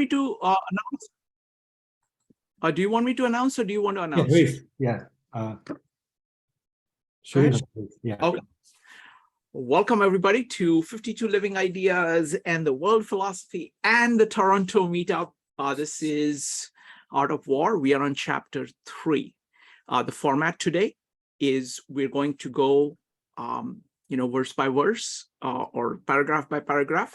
me to announce? Do you want me to announce, or do you want to announce? Yeah, please. Yeah. Yeah. Okay. Welcome everybody to 52 Living Ideas and the World Philosophy and the Toronto Meetup. This is Art of War. We are on chapter 3. The format today is we're going to go, verse by verse or paragraph by paragraph.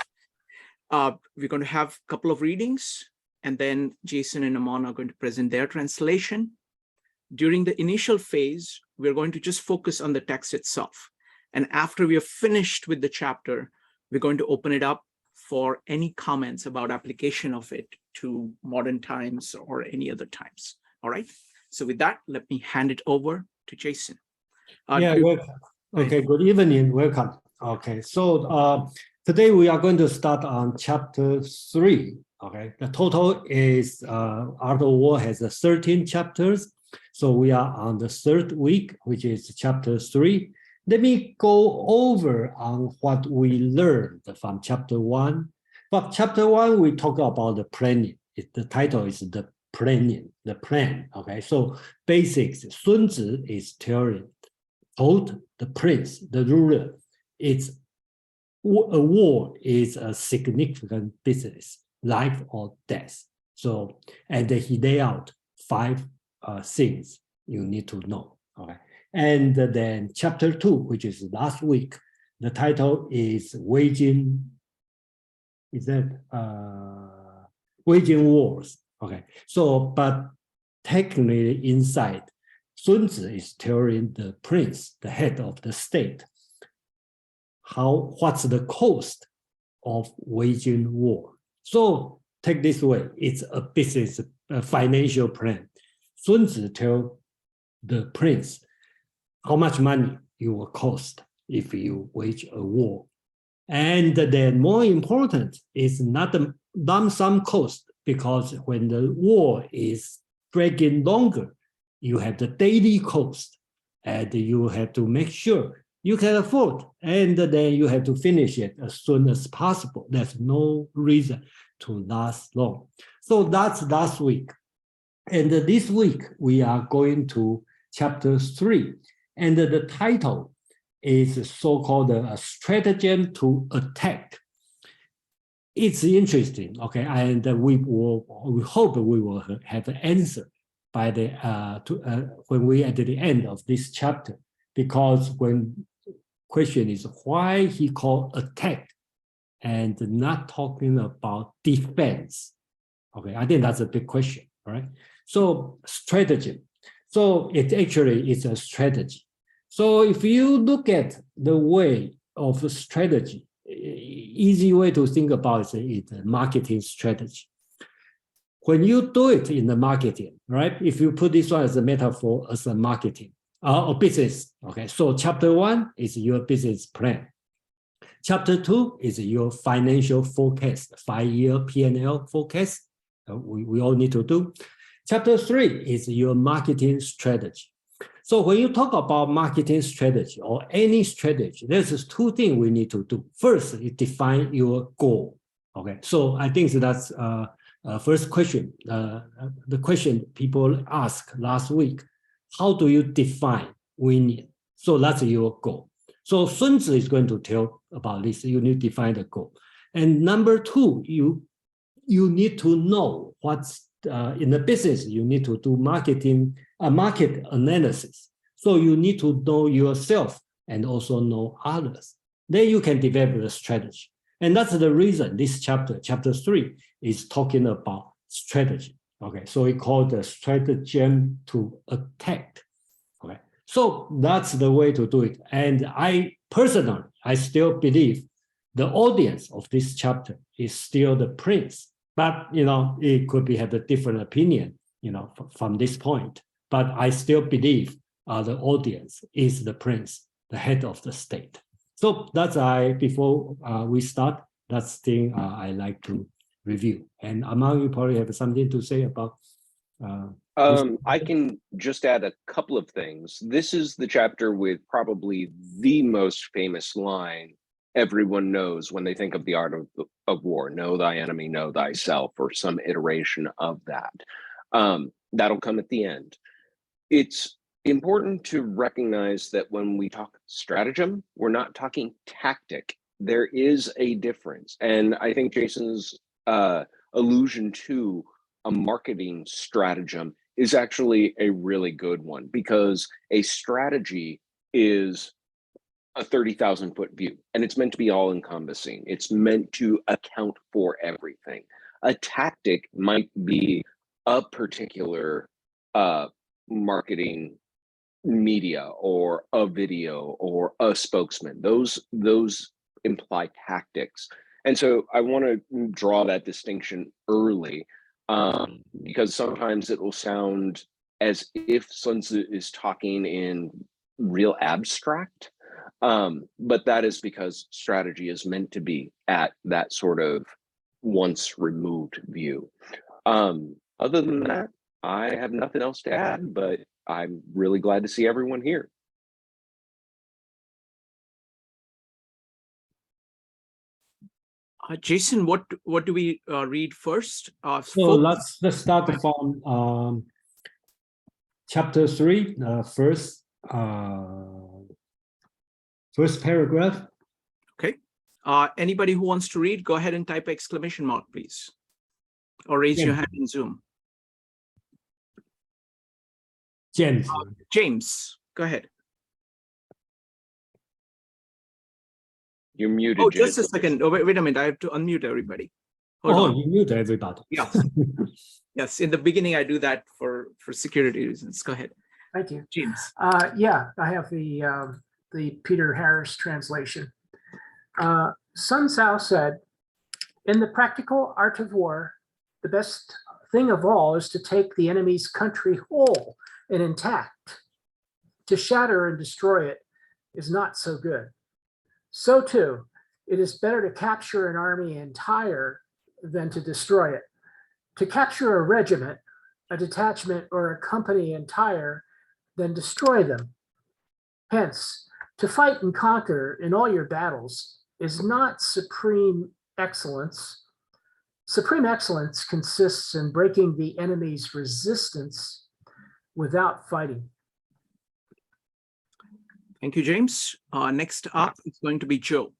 We're going to have a couple of readings, and then Jason and Amon are going to present their translation. During the initial phase, we're going to just focus on the text itself. And after we are finished with the chapter, we're going to open it up for any comments about application of it to modern times or any other times. All right. So with that, let me hand it over to Jason. Welcome. Okay, good evening. Welcome. Okay, so today we are going to start on chapter 3. Okay, the total is Art of War has 13 chapters. So we are on the third week, which is chapter 3. Let me go over on what we learned from chapter 1. But chapter 1, we talk about the planning. The title is the planning, the plan. Okay, so basics. Sun Tzu is told the prince, the ruler, a war is a significant business, life or death. So, and he lay out 5 things you need to know. Okay. And then chapter 2, which is last week, the title is waging wars. Okay, so but technically inside, Sun Tzu is telling the prince, the head of the state, what's the cost of waging war. So take this way, it's a business, a financial plan. Sun Tzu tell the prince how much money it will cost if you wage a war. And then more important is not the lump sum cost, because when the war is dragging longer, you have the daily cost, and you have to make sure you can afford, and then you have to finish it as soon as possible. There's no reason to last long. So that's last week. And this week, we are going to chapter 3. And the title is so-called a stratagem to attack. It's interesting, okay, and we hope we will have an answer by the when we at the end of this chapter, because when question is why he called attack and not talking about defense. Okay, I think that's a big question, all right? So stratagem. So it actually is a strategy. So if you look at the way of strategy, easy way to think about it is a marketing strategy. When you do it in the marketing, right? If you put this one as a metaphor as a marketing or business, okay? So chapter 1 is your business plan. Chapter 2 is your financial forecast, 5-year P&L forecast. We all need to do. Chapter 3 is your marketing strategy. So when you talk about marketing strategy or any strategy, there's 2 things we need to do. First, you define your goal. Okay, so I think that's first question. The question people asked last week, how do you define winning? So that's your goal. So Sun Tzu is going to tell about this. You need to define the goal. And number 2, you need to know what's in the business. You need to do market analysis. So you need to know yourself and also know others. Then you can develop a strategy. And that's the reason this chapter 3, is talking about strategy. Okay, so we call the stratagem to attack. Okay, so that's the way to do it. And I personally, I still believe the audience of this chapter is still the prince. But, it could be have a different opinion, from this point. But I still believe the audience is the prince, the head of the state. So that's before we start, that's thing I like to review. And Among, you probably have something to say about I can just add a couple of things. This is the chapter with probably the most famous line everyone knows when they think of the art of war, know thy enemy, know thyself, or some iteration of that. That'll come at the end. It's important to recognize that when we talk stratagem, we're not talking tactic. There is a difference. And I think Jason's allusion to a marketing stratagem is actually a really good one, because a strategy is a 30,000 foot view, and it's meant to be all encompassing. It's meant to account for everything. A tactic might be a particular marketing media or a video or a spokesman. Those imply tactics. And so I want to draw that distinction early, because sometimes it will sound as if Sun Tzu is talking in real abstract. But that is because strategy is meant to be at that sort of once removed view. Other than that, I have nothing else to add, but I'm really glad to see everyone here. Jason, what do we read first? So let's start from chapter 3, first paragraph. Okay. Anybody who wants to read, go ahead and type exclamation mark, please, or raise your hand in Zoom. James, go ahead. You're muted. Oh, just a second. Oh, wait a minute. I have to unmute everybody. Hold on. You mute everybody. Yes. Yes. In the beginning, I do that for security reasons. Go ahead. Thank you. James. Yeah, I have the Peter Harris translation. Sun Tzu said, "In the practical art of war, the best thing of all is to take the enemy's country whole and intact. To shatter and destroy it is not so good. So too, it is better to capture an army entire than to destroy it. To capture a regiment, a detachment, or a company entire than destroy them. Hence, to fight and conquer in all your battles is not supreme excellence. Supreme excellence consists in breaking the enemy's resistance without fighting." Thank you, James. Next up is going to be Joe.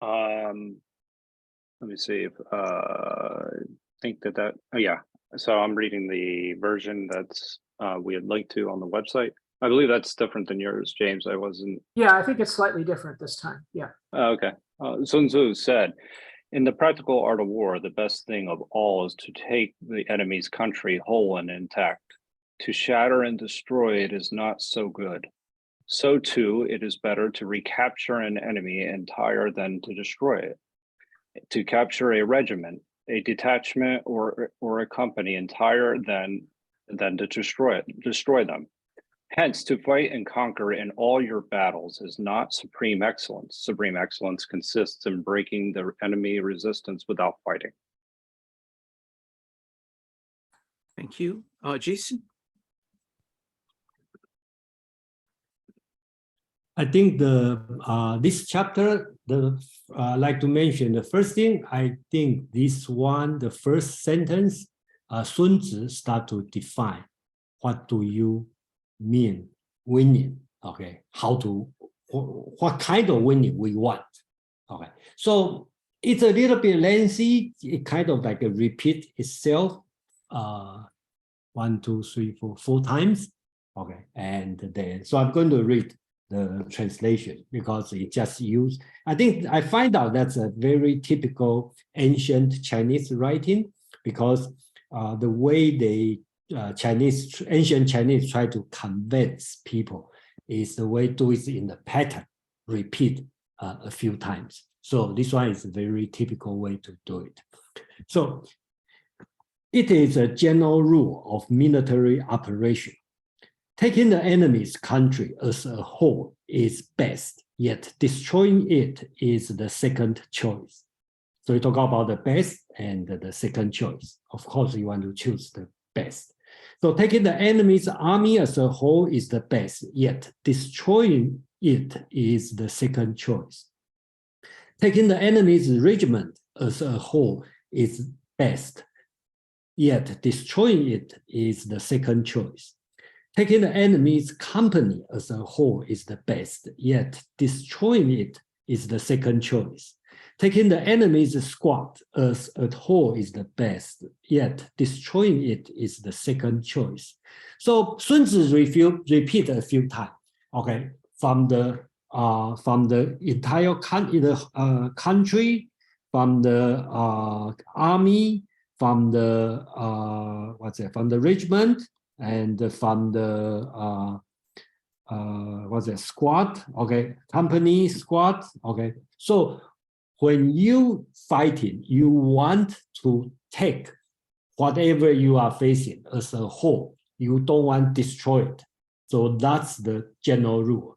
Let me see if think that oh yeah. So I'm reading the version that's we had linked to on the website. I believe that's different than yours, James. I wasn't. Yeah, I think it's slightly different this time. Yeah. Okay. Sun Tzu said, "In the practical art of war, the best thing of all is to take the enemy's country whole and intact. To shatter and destroy it is not so good. So too, it is better to recapture an enemy entire than to destroy it. To capture a regiment, a detachment, or a company entire than to destroy them. Hence, to fight and conquer in all your battles is not supreme excellence. Supreme excellence consists in breaking the enemy resistance without fighting." Thank you. Jason? I think this chapter, I like to mention the first thing. I think this one, the first sentence, Sun Tzu start to define what do you mean winning. Okay, what kind of winning we want. Okay, so it's a little bit lengthy. It kind of like a repeat itself 1, 2, 3, 4 times. Okay, and then so I'm going to read the translation because it just used. I think I find out that's a very typical ancient Chinese writing, because the way they ancient Chinese try to convince people is the way do it in the pattern, repeat a few times. So this one is a very typical way to do it. So it is a general rule of military operation. Taking the enemy's country as a whole is best, yet destroying it is the second choice. So you talk about the best and the second choice. Of course, you want to choose the best. So taking the enemy's army as a whole is the best, yet destroying it is the second choice. Taking the enemy's regiment as a whole is best, yet destroying it is the second choice. Taking the enemy's company as a whole is the best, yet destroying it is the second choice. Taking the enemy's squad as a whole is the best, yet destroying it is the second choice. So Sun Tzu repeat a few times, okay, from the entire country, from the army, from the from the regiment, and from the squad, okay, company, squad, okay. So when you fighting, you want to take whatever you are facing as a whole. You don't want to destroy it. So that's the general rule.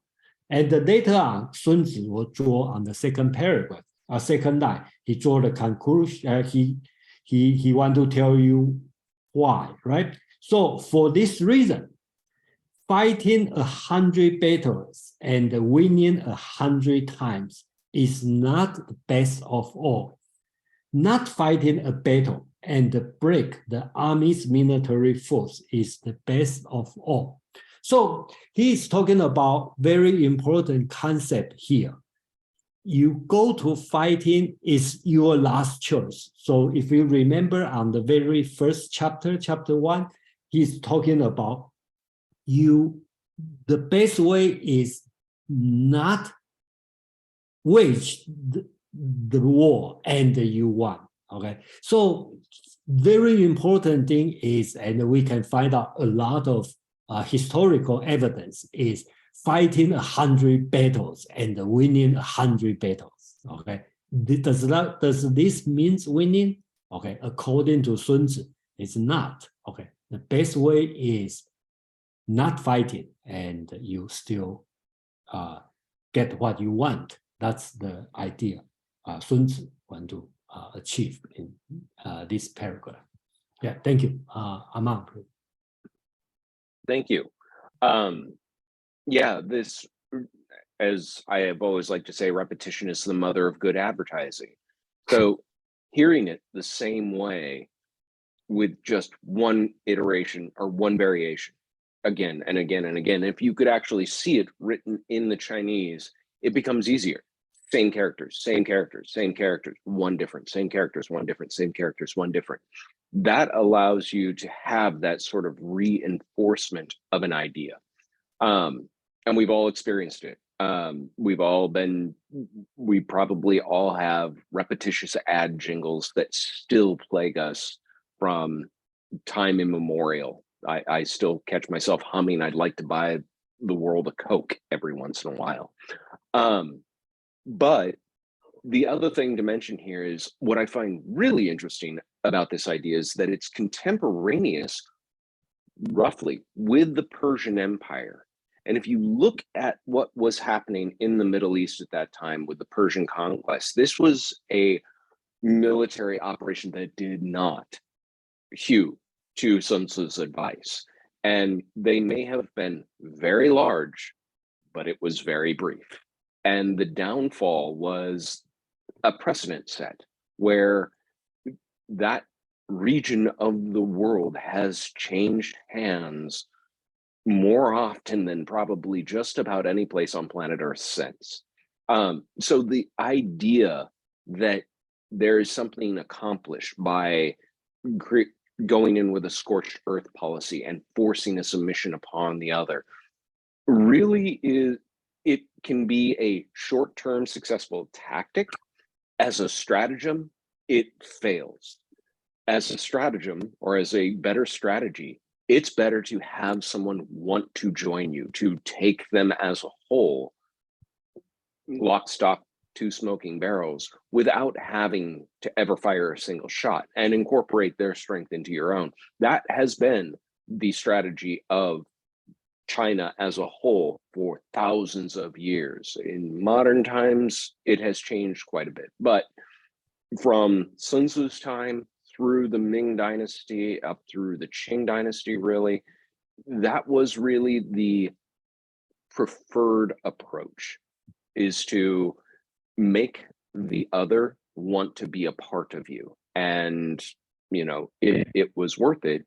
And later on, Sun Tzu will draw on the second paragraph, second line. He draw the conclusion. He want to tell you why, right? So for this reason, fighting 100 battles and winning 100 times is not the best of all. Not fighting a battle and break the army's military force is the best of all. So he's talking about very important concept here. You go to fighting is your last choice. So if you remember on the very first chapter, chapter 1, he's talking about the best way is not wage the war and you won, okay? So very important thing is, and we can find out a lot of historical evidence, is fighting 100 battles and winning 100 battles, okay? Does this mean winning? Okay, according to Sun Tzu, it's not, okay? The best way is not fighting and you still get what you want. That's the idea Sun Tzu want to achieve in this paragraph. Yeah, thank you. Aman, please. Thank you. Yeah, this, as I have always liked to say, repetition is the mother of good advertising. So hearing it the same way with just one iteration or one variation again and again and again, if you could actually see it written in the Chinese, it becomes easier. Same characters, same characters, same characters, one different, same characters, one different, same characters, one different. That allows you to have that sort of reinforcement of an idea. And we've all experienced it. We probably all have repetitious ad jingles that still plague us from time immemorial. I still catch myself humming, I'd like to buy the world a Coke every once in a while. But the other thing to mention here is what I find really interesting about this idea is that it's contemporaneous, roughly, with the Persian Empire. And if you look at what was happening in the Middle East at that time with the Persian conquest, this was a military operation that did not hew to Sun Tzu's advice. And they may have been very large, but it was very brief. And the downfall was a precedent set where that region of the world has changed hands more often than probably just about any place on planet Earth since. So the idea that there is something accomplished by going in with a scorched earth policy and forcing a submission upon the other really is, it can be a short-term successful tactic. As a stratagem, it fails. As a stratagem, or as a better strategy, it's better to have someone want to join you, to take them as a whole, lock, stock, two smoking barrels, without having to ever fire a single shot and incorporate their strength into your own. That has been the strategy of China as a whole for thousands of years. In modern times, it has changed quite a bit. But from Sun Tzu's time through the Ming Dynasty, up through the Qing Dynasty, really, that was really the preferred approach, is to make the other want to be a part of you. And, if it was worth it,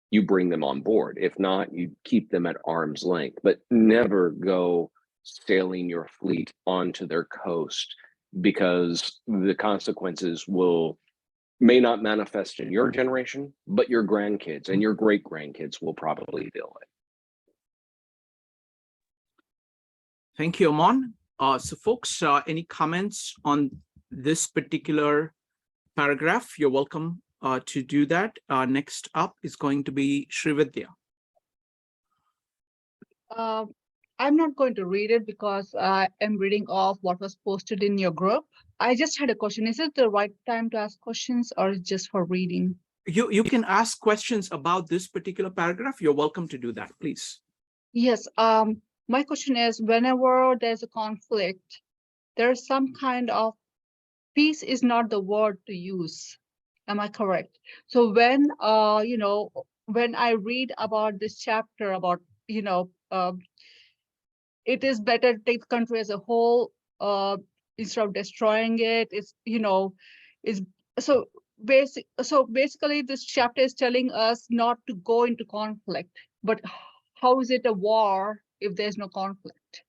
you bring them on board. If not, you keep them at arm's length, but never go sailing your fleet onto their coast, because the consequences may not manifest in your generation, but your grandkids and your great grandkids will probably feel it. Thank you, Amon. So folks, any comments on this particular paragraph? You're welcome to do that. Next up is going to be Srividya. I'm not going to read it because I am reading off what was posted in your group. I just had a question. Is it the right time to ask questions, or is it just for reading? You can ask questions about this particular paragraph. You're welcome to do that, please. Yes. My question is, whenever there's a conflict, there's some kind of peace is not the word to use. Am I correct? So when when I read about this chapter about it is better to take the country as a whole instead of destroying it. So basically this chapter is telling us not to go into conflict. But how is it a war if there's no conflict?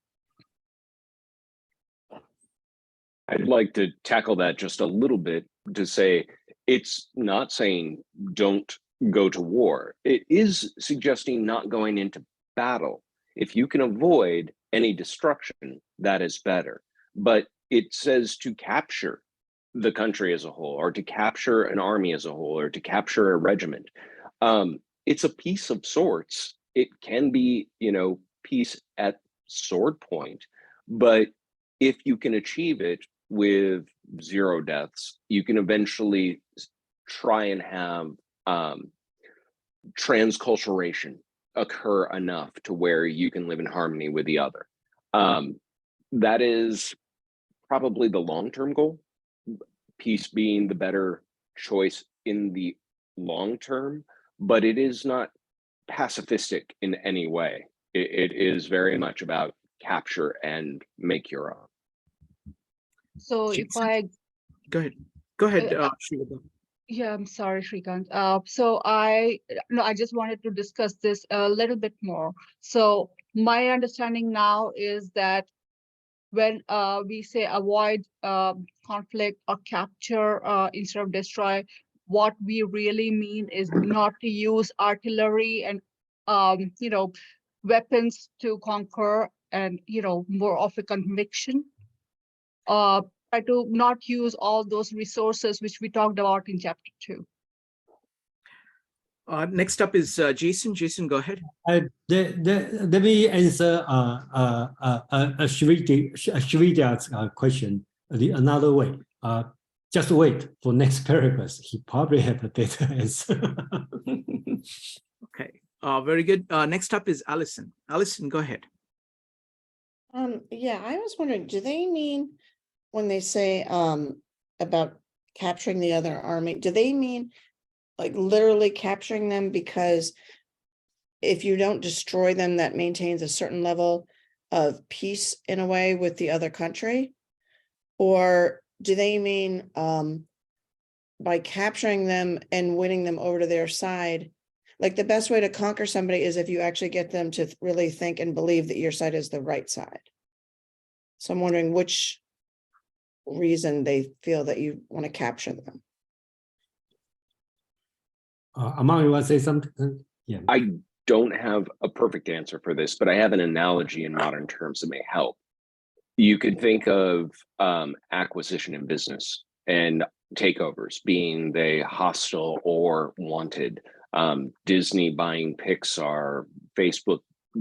I'd like to tackle that just a little bit, to say it's not saying don't go to war. It is suggesting not going into battle. If you can avoid any destruction, that is better. But it says to capture the country as a whole, or to capture an army as a whole, or to capture a regiment. It's a peace of sorts. It can be, peace at sword point, but if you can achieve it with 0 deaths, you can eventually try and have transculturation occur enough to where you can live in harmony with the other. That is probably the long-term goal, peace being the better choice in the long term, but it is not pacifistic in any way. It is very much about capture and make your own. So if I Go ahead, Srividya. Yeah, I'm sorry, Shrikant. I just wanted to discuss this a little bit more. So my understanding now is that when we say avoid conflict or capture instead of destroy, what we really mean is not to use artillery and weapons to conquer, and more of a conviction. Try to not use all those resources which we talked about in chapter 2. Next up is Jason. Jason, go ahead. Let me answer Srividya's question another way. Just wait for next paragraph. He probably have a better answer. Okay, very good. Next up is Allison. Allison, go ahead. Yeah, I was wondering, do they mean when they say about capturing the other army, do they mean like literally capturing them? Because if you don't destroy them, that maintains a certain level of peace in a way with the other country? Or do they mean by capturing them and winning them over to their side, like the best way to conquer somebody is if you actually get them to really think and believe that your side is the right side? So I'm wondering which reason they feel that you want to capture them. Amon, you want to say something? Yeah. I don't have a perfect answer for this, but I have an analogy in modern terms that may help. You could think of acquisition in business and takeovers being they hostile or wanted. Disney buying Pixar, Facebook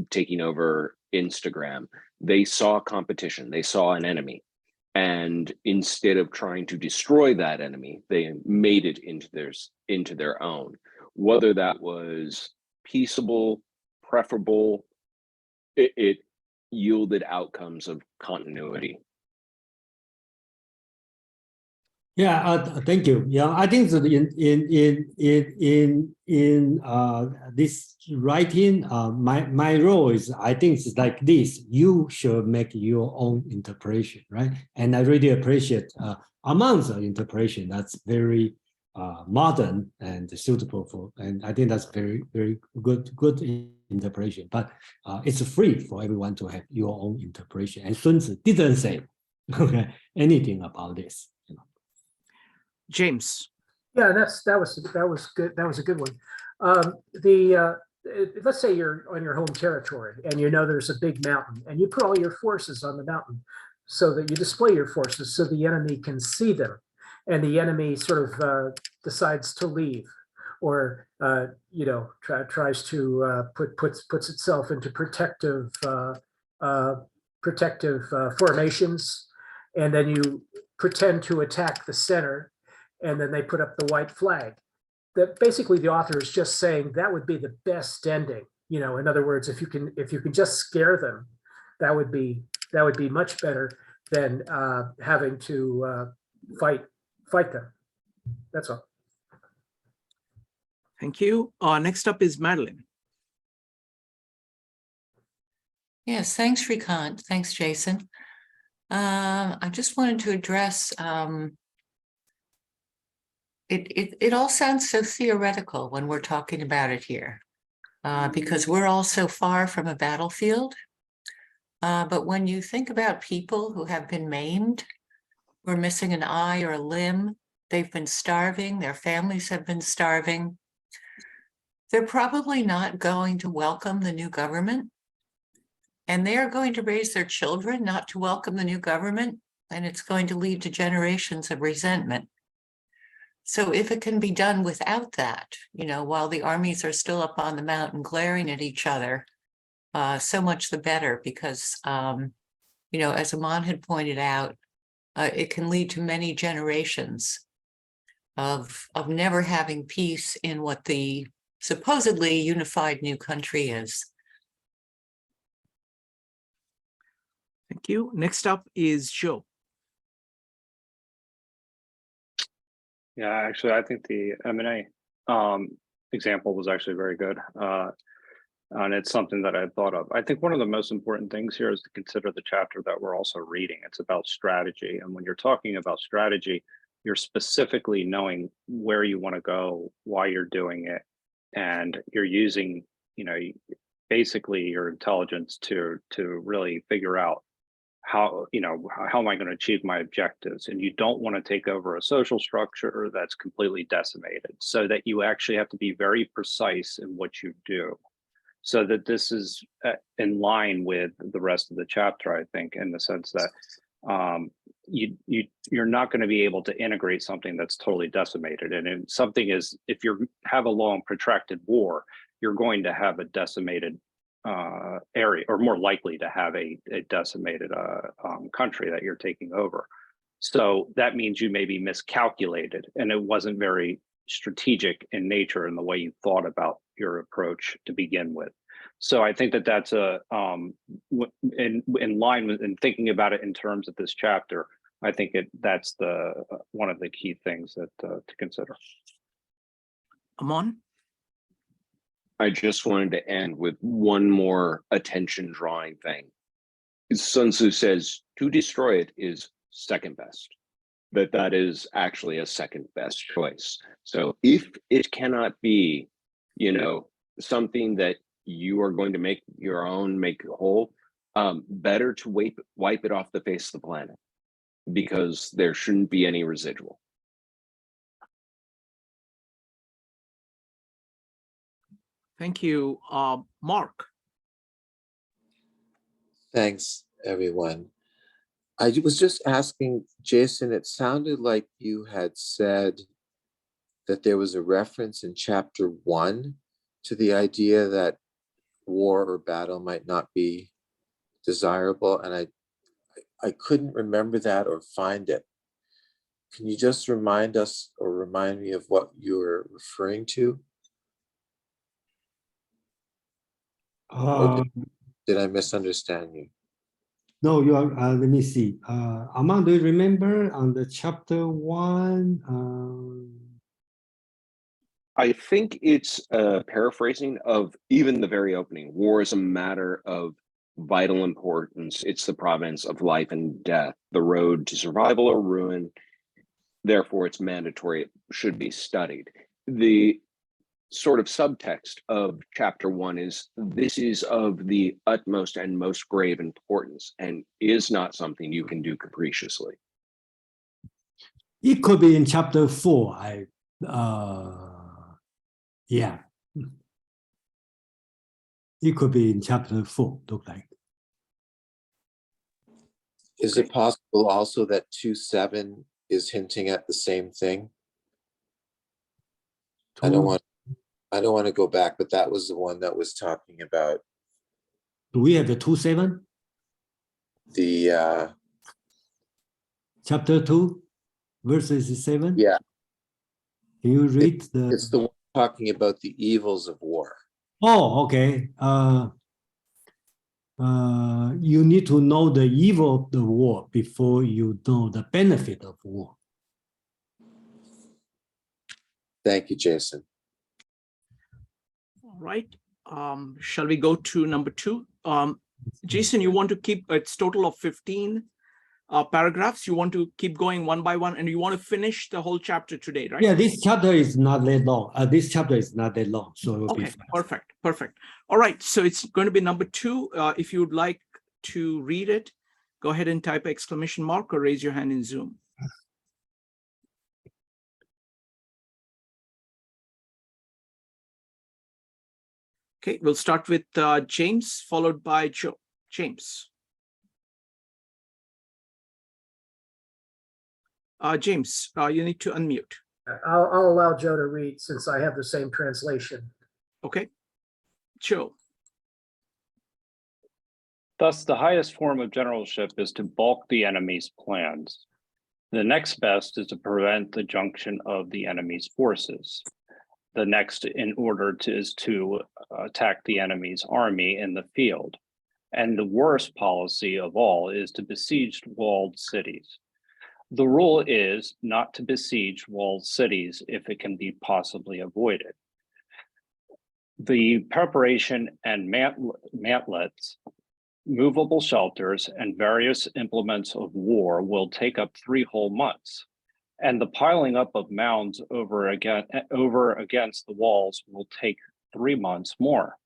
taking over Instagram. They saw competition, they saw an enemy. And instead of trying to destroy that enemy, they made it into their own. Whether that was peaceable, preferable, it yielded outcomes of continuity. Yeah, thank you. Yeah, I think that in this writing, my role is, I think it's like this: you should make your own interpretation, right? And I really appreciate Aman's interpretation. That's very modern and suitable for, and I think that's very good interpretation. But it's free for everyone to have your own interpretation. And Sun Tzu didn't say anything about this. James. Yeah, that was good. That was a good one. Let's say you're on your home territory and you know there's a big mountain and you put all your forces on the mountain so that you display your forces so the enemy can see them, and the enemy sort of decides to leave, or tries to puts itself into protective formations, and then you pretend to attack the center, and then they put up the white flag. That basically the author is just saying that would be the best ending. In other words, if you can just scare them, that would be much better than having to fight them. That's all. Thank you. Next up is Madeline. Yes, thanks, Shrikant. Thanks, Jason. I just wanted to address, it all sounds so theoretical when we're talking about it here, because we're all so far from a battlefield. But when you think about people who have been maimed, who are missing an eye or a limb, they've been starving, their families have been starving, they're probably not going to welcome the new government. And they are going to raise their children not to welcome the new government, and it's going to lead to generations of resentment. So if it can be done without that, while the armies are still up on the mountain glaring at each other, so much the better, because, as Aman had pointed out, it can lead to many generations of never having peace in what the supposedly unified new country is. Thank you. Next up is Joe. Yeah, actually, I think the M&A example was actually very good. And it's something that I thought of. I think one of the most important things here is to consider the chapter that we're also reading. It's about strategy. And when you're talking about strategy, you're specifically knowing where you want to go, why you're doing it, and you're using, basically your intelligence to really figure out how am I going to achieve my objectives. And you don't want to take over a social structure that's completely decimated, so that you actually have to be very precise in what you do. So that this is in line with the rest of the chapter, I think, in the sense that you're not going to be able to integrate something that's totally decimated. And something is, if you have a long protracted war, you're going to have a decimated area, or more likely to have a decimated country that you're taking over. So that means you may be miscalculated, and it wasn't very strategic in nature in the way you thought about your approach to begin with. So I think that that's in line with, and thinking about it in terms of this chapter, I think that's one of the key things that to consider. Aman? I just wanted to end with one more attention drawing thing. Sun Tzu says to destroy it is second best, that is actually a second best choice. So if it cannot be, something that you are going to make your own, make whole, better to wipe it off the face of the planet, because there shouldn't be any residual. Thank you. Mark? Thanks, everyone. I was just asking, Jason, it sounded like you had said that there was a reference in chapter 1 to the idea that war or battle might not be desirable, and I couldn't remember that or find it. Can you just remind us or remind me of what you were referring to? Or did I misunderstand you? No, you are. Let me see. Armand, do you remember on the chapter 1? I think it's a paraphrasing of even the very opening. War is a matter of vital importance. It's the province of life and death, the road to survival or ruin. Therefore, it's mandatory. It should be studied. The sort of subtext of chapter 1 is this is of the utmost and most grave importance and is not something you can do capriciously. It could be in chapter 4. Yeah. It could be in chapter 4, look like. Is it possible also that 2:7 is hinting at the same thing? I don't want to go back, but that was the one that was talking about Do we have the 2:7? the Chapter 2, verses 7? yeah, Can you read the? it's the one talking about the evils of war. Oh, okay. You need to know the evil of the war before you know the benefit of war. Thank you, Jason. All right. Shall we go to number 2? Jason, you want to keep it's total of 15 paragraphs. You want to keep going one by one, and you want to finish the whole chapter today, right? Yeah, this chapter is not that long. This chapter is not that long, so it will be Okay, fast. perfect. All right, so it's going to be number 2. If you would like to read it, go ahead and type exclamation mark or raise your hand in Zoom. Okay, we'll start with James, followed by Joe. James. James, you need to unmute. I'll allow Joe to read since I have the same translation. Okay, Joe. Thus, the highest form of generalship is to balk the enemy's plans. The next best is to prevent the junction of the enemy's forces. The next in order is to attack the enemy's army in the field. And the worst policy of all is to besiege walled cities. The rule is not to besiege walled cities if it can be possibly avoided. The preparation and mantlets, movable shelters, and various implements of war will take up 3 whole months. And the piling up of mounds over against the walls will take 3 months more.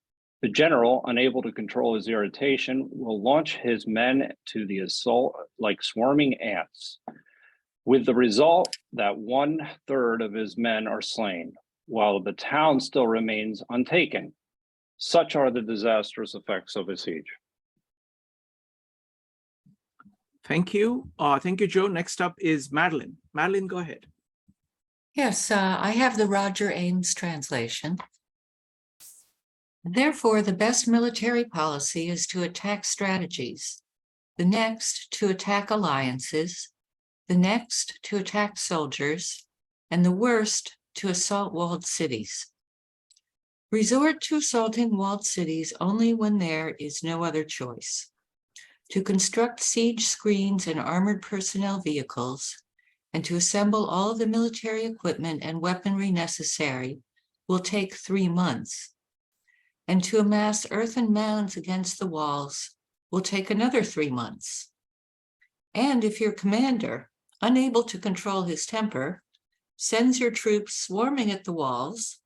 The general, unable to control his irritation, will launch his men to the assault like swarming ants, with the result that 1/3 of his men are slain, while the town still remains untaken. Such are the disastrous effects of a siege. Thank you. Thank you, Joe. Next up is Madeline. Madeline, go ahead. Yes, I have the Roger Ames translation. Therefore, the best military policy is to attack strategies, the next to attack alliances, the next to attack soldiers, and the worst to assault walled cities. Resort to assaulting walled cities only when there is no other choice. To construct siege screens and armored personnel vehicles, and to assemble all of the military equipment and weaponry necessary will take 3 months. And to amass earthen mounds against the walls will take another 3 months. And if your commander, unable to control his temper, sends your troops swarming at the walls,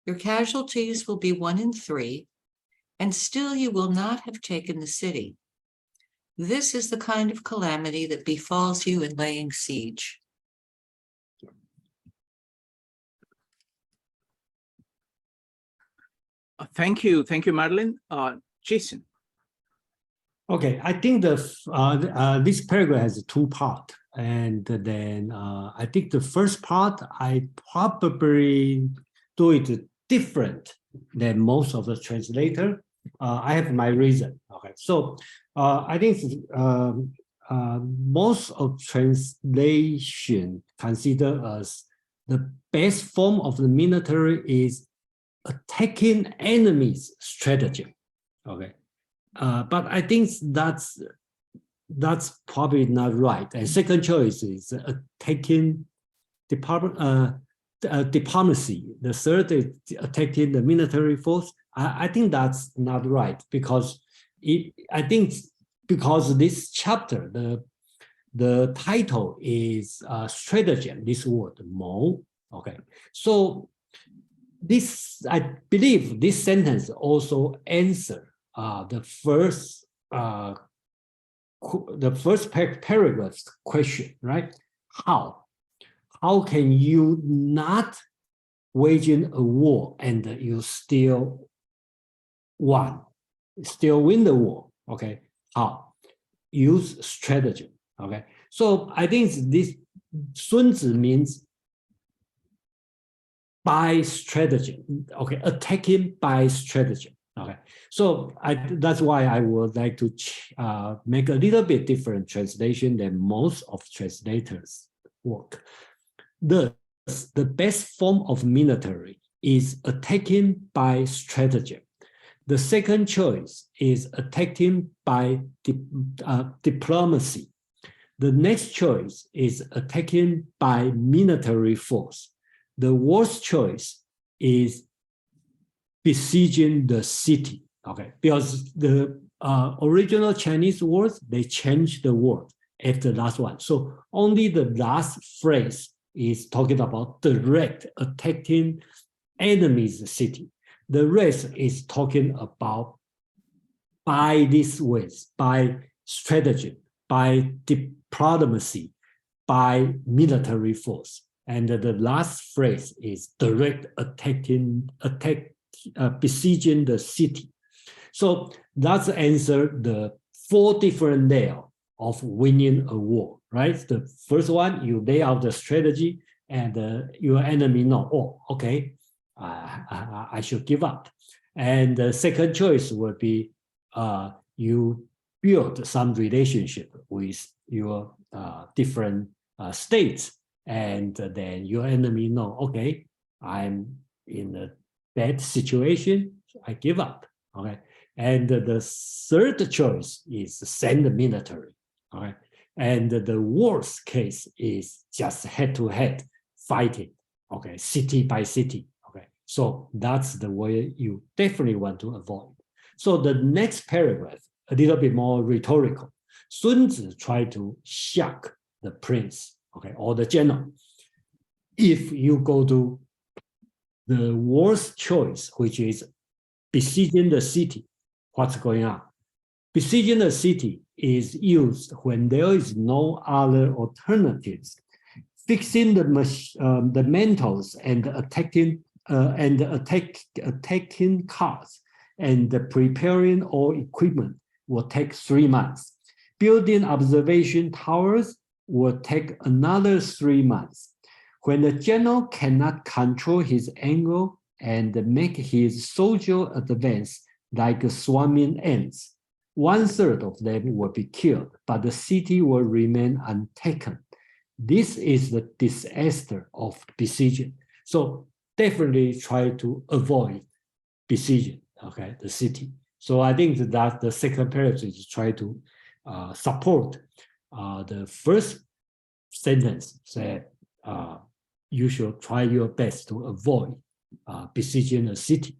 your casualties will be 1 in 3, and still you will not have taken the city. This is the kind of calamity that befalls you in laying siege. Thank you, Madeline. Jason. Okay, I think this paragraph has 2 parts, and then I think the first part I probably do it different than most of the translator. I have my reason. Okay, so I think most of translation consider as the best form of the military is attacking enemies' stratagem. Okay, but I think that's that's probably not right. And second choice is attacking diplomacy. The third is attacking the military force. I think that's not right because because this chapter, the title is stratagem, this word, mo. Okay, so this, I believe this sentence also answer the first paragraph's question, right? How can you not waging a war and you still win the war? Okay, how? Use stratagem. Okay, so I think this Sun Tzu means by stratagem. Okay, attacking by stratagem. Okay, so that's why I would like to make a little bit different translation than most of translators' work. The best form of military is attacking by stratagem. The second choice is attacking by diplomacy. The next choice is attacking by military force. The worst choice is besieging the city. Okay, because the original Chinese words, they changed the word after the last one. So only the last phrase is talking about direct attacking enemy's city. The rest is talking about by these ways, by stratagem, by diplomacy, by military force. And the last phrase is direct besieging the city. So that's answer the 4 different layers of winning a war, right? The first one, you lay out the strategy and your enemy know, oh, okay, I should give up. And the second choice would be you build some relationship with your different states, and then your enemy know, okay, I'm in a bad situation, I give up. Okay, and the third choice is send the military. Okay, and the worst case is just head-to-head fighting. Okay, city by city. Okay, so that's the way you definitely want to avoid. So the next paragraph, a little bit more rhetorical. Sun Tzu tried to shock the prince, okay, or the general. If you go to the worst choice, which is besieging the city, what's going on? Besieging the city is used when there is no other alternatives. Fixing the mantles and attacking cars and preparing all equipment will take 3 months. Building observation towers will take another 3 months. When the general cannot control his anger and make his soldier advance like swarming ants, 1/3 of them will be killed, but the city will remain untaken. This is the disaster of besieging. So definitely try to avoid besieging, okay, the city. So I think that the second paragraph is try to support the first sentence that you should try your best to avoid besieging a city.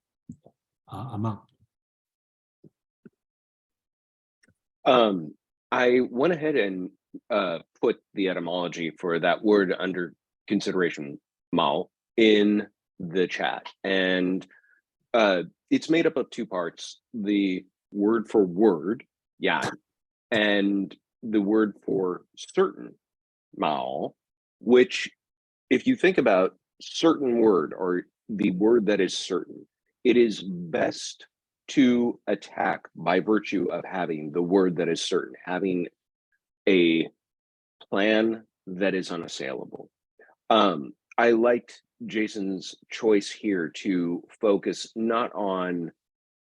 I went ahead and put the etymology for that word under consideration, mao, in the chat. And it's made up of 2 parts, the word for word, yan, and the word for certain, mao, which if you think about certain word or the word that is certain, it is best to attack by virtue of having the word that is certain, having a plan that is unassailable. I liked Jason's choice here to focus not on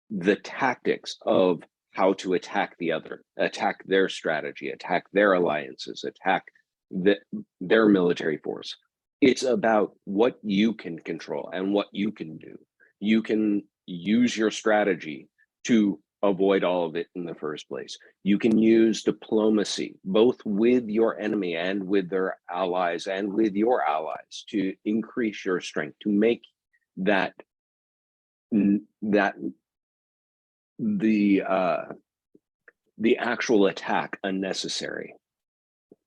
the tactics of how to attack the other, attack their strategy, attack their alliances, attack their military force. It's about what you can control and what you can do. You can use your strategy to avoid all of it in the first place. You can use diplomacy, both with your enemy and with their allies and with your allies, to increase your strength, to make that the actual attack unnecessary.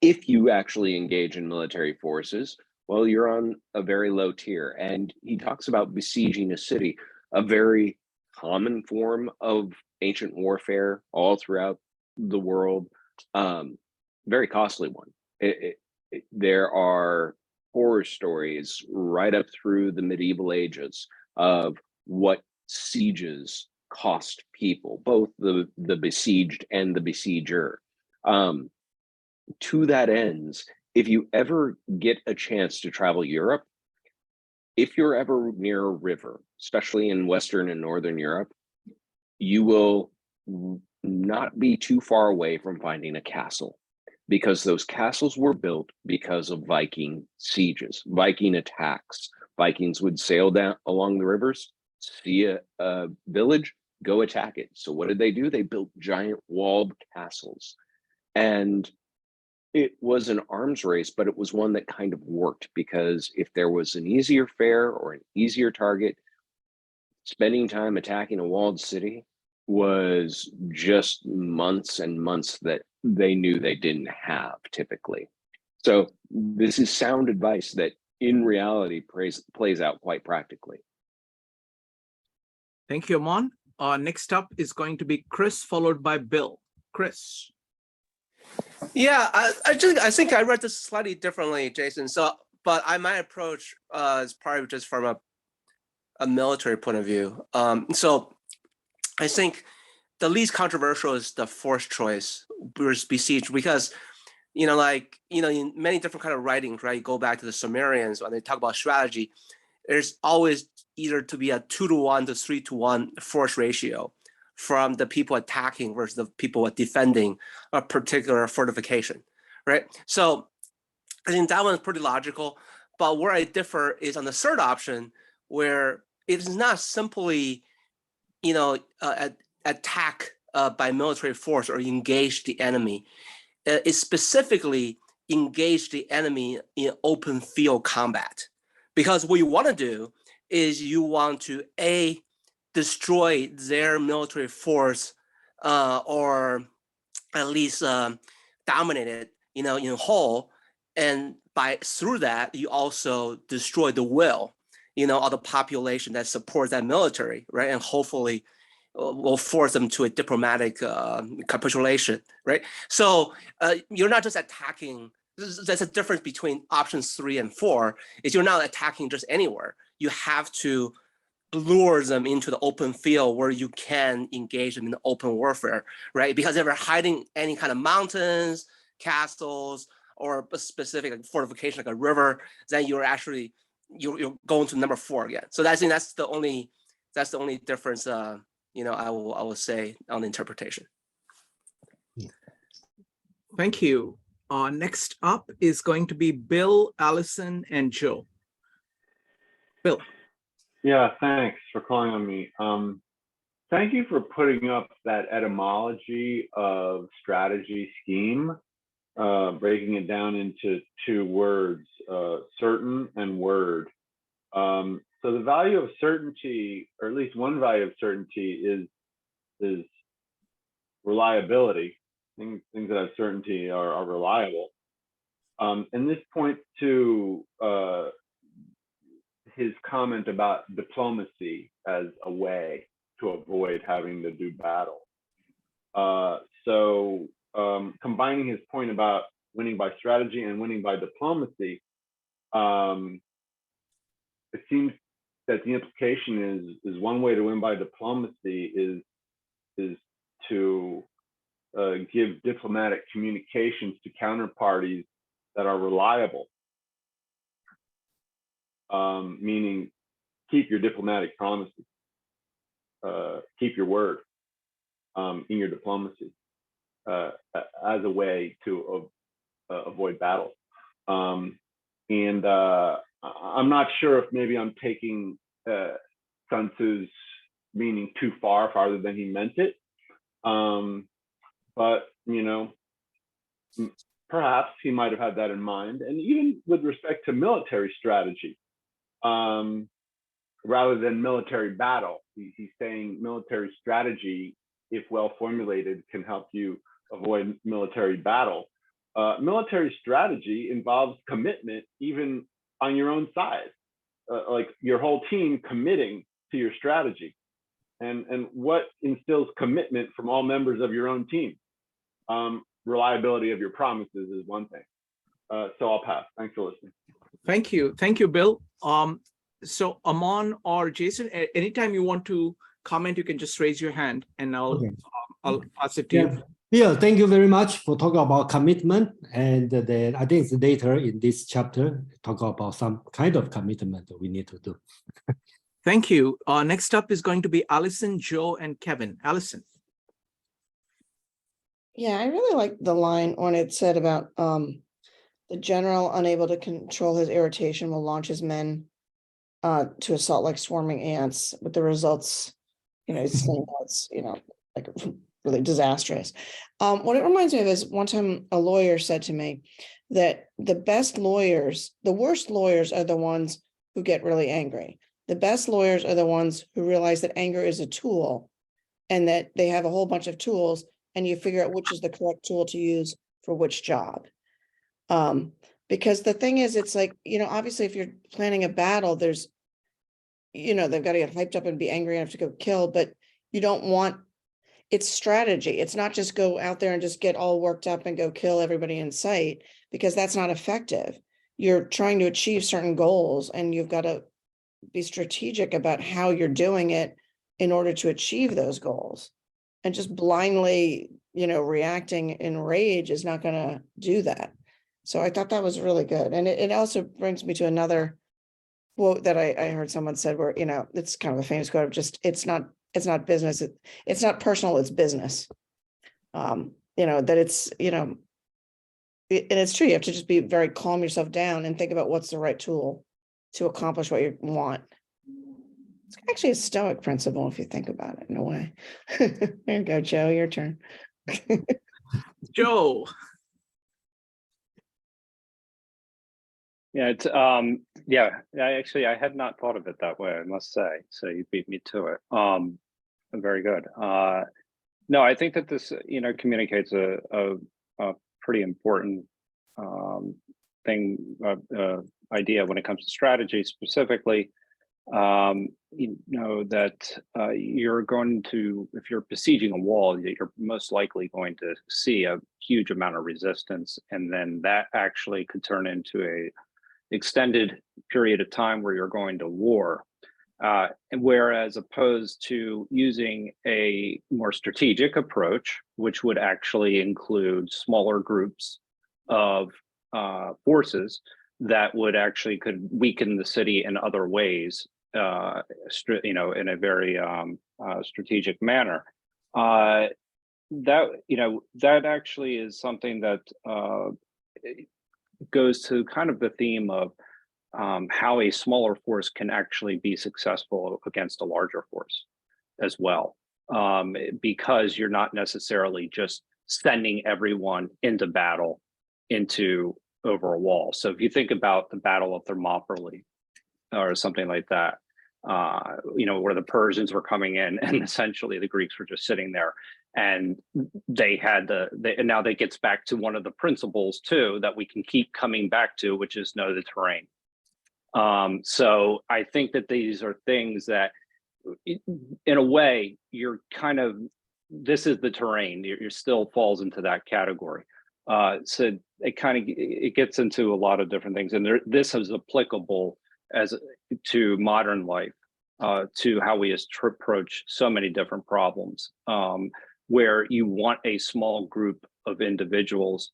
If you actually engage in military forces, well, you're on a very low tier. And he talks about besieging a city, a very common form of ancient warfare all throughout the world, very costly one. There are horror stories right up through the medieval ages of what sieges cost people, both the besieged and the besieger. To that ends, if you ever get a chance to travel Europe, if you're ever near a river, especially in Western and Northern Europe, you will not be too far away from finding a castle, because those castles were built because of Viking sieges, Viking attacks. Vikings would sail down along the rivers, see a village, go attack it. So what did they do? They built giant walled castles. And it was an arms race, but it was one that kind of worked, because if there was an easier fare or an easier target, spending time attacking a walled city was just months and months that they knew they didn't have typically. So this is sound advice that in reality plays out quite practically. Thank you, Amon. Next up is going to be Chris, followed by Bill. Chris. Yeah, I think I read this slightly differently, Jason. So, but my approach is probably just from a military point of view. So I think the least controversial is the forced choice versus besieged, because in many different kind of writings, right? You go back to the Sumerians when they talk about strategy. There's always either to be a 2-to-1 to 3-to-1 force ratio from the people attacking versus the people defending a particular fortification, right? So I think that one's pretty logical. But where I differ is on the third option, where it is not simply, attack by military force or engage the enemy. It specifically engage the enemy in open field combat. Because what you want to do is you want to destroy their military force, or at least dominate it, in whole. And through that, you also destroy the will, of the population that supports that military, right? And hopefully will force them to a diplomatic capitulation, right? So you're not just attacking. There's a difference between options 3 and 4. Is you're not attacking just anywhere. You have to lure them into the open field where you can engage them in the open warfare, right? Because if they're hiding any kind of mountains, castles, or a specific fortification like a river, then you're going to number 4 again. So that's the only difference. I will say on the interpretation. Thank you. Next up is going to be Bill, Allison, and Joe. Bill. Yeah, thanks for calling on me. Thank you for putting up that etymology of strategy scheme, breaking it down into 2 words, certain and word. So the value of certainty, or at least one value of certainty, is reliability. Things that have certainty are reliable. And this points to his comment about diplomacy as a way to avoid having to do battle. So combining his point about winning by strategy and winning by diplomacy, it seems that the implication is one way to win by diplomacy is to give diplomatic communications to counterparties that are reliable, meaning keep your diplomatic promises, keep your word in your diplomacy as a way to avoid battle. And I'm not sure if maybe I'm taking Sun Tzu's meaning too farther than he meant it, But, you know, perhaps he might have had that in mind. And even with respect to military strategy, rather than military battle, he's saying military strategy, if well formulated, can help you avoid military battle. Military strategy involves commitment even on your own side, like your whole team committing to your strategy. And what instills commitment from all members of your own team? Reliability of your promises is one thing. So I'll pass. Thanks for listening. Thank you. Thank you, Bill. So Aman or Jason, anytime you want to comment, you can just raise your hand and I'll pass it to you. Bill, thank you very much for talking about commitment. And then I think it's later in this chapter, talk about some kind of commitment that we need to do. Thank you. Next up is going to be Allison, Joe, and Kevin. Allison. Yeah, I really like the line when it said about the general unable to control his irritation will launch his men to assault like swarming ants, with the results, you know, it's saying that's, you know, like really disastrous. What it reminds me of is one time a lawyer said to me that the best lawyers, the worst lawyers are the ones who get really angry. The best lawyers are the ones who realize that anger is a tool and that they have a whole bunch of tools and you figure out which is the correct tool to use for which job. Because the thing is, it's like, you know, obviously if you're planning a battle, there's, you know, they've got to get hyped up and be angry enough to go kill, but you don't want, it's strategy. It's not just go out there and just get all worked up and go kill everybody in sight, because that's not effective. You're trying to achieve certain goals and you've got to be strategic about how you're doing it in order to achieve those goals. And just blindly, you know, reacting in rage is not going to do that. So I thought that was really good. And it also brings me to another quote that I heard someone said where, you know, it's kind of a famous quote of just, it's not business. It's not personal, it's business. You know, that it's, you know, and it's true. You have to just be very calm yourself down and think about what's the right tool to accomplish what you want. It's actually a Stoic principle if you think about it in a way. There you go, Joe, your turn. Joe. Yeah, it's I had not thought of it that way, I must say. So you beat me to it. Very good. No, I think that this, you know, communicates a pretty important idea when it comes to strategy specifically. You know, that you're going to, if you're besieging a wall, you're most likely going to see a huge amount of resistance, and then that actually could turn into a extended period of time where you're going to war. And whereas opposed to using a more strategic approach, which would actually include smaller groups of forces that would actually could weaken the city in other ways, you know, in a very strategic manner. That, you know, that actually is something that goes to kind of the theme of how a smaller force can actually be successful against a larger force as well, because you're not necessarily just sending everyone into battle over a wall. So if you think about the Battle of Thermopylae or something like that, you know, where the Persians were coming in and essentially the Greeks were just sitting there, and they had and now that gets back to one of the principles too that we can keep coming back to, which is know the terrain. So I think that these are things that in a way you're kind of, this is the terrain, you're still falls into that category. So it gets into a lot of different things, and this is applicable to modern life, to how we approach so many different problems, where you want a small group of individuals,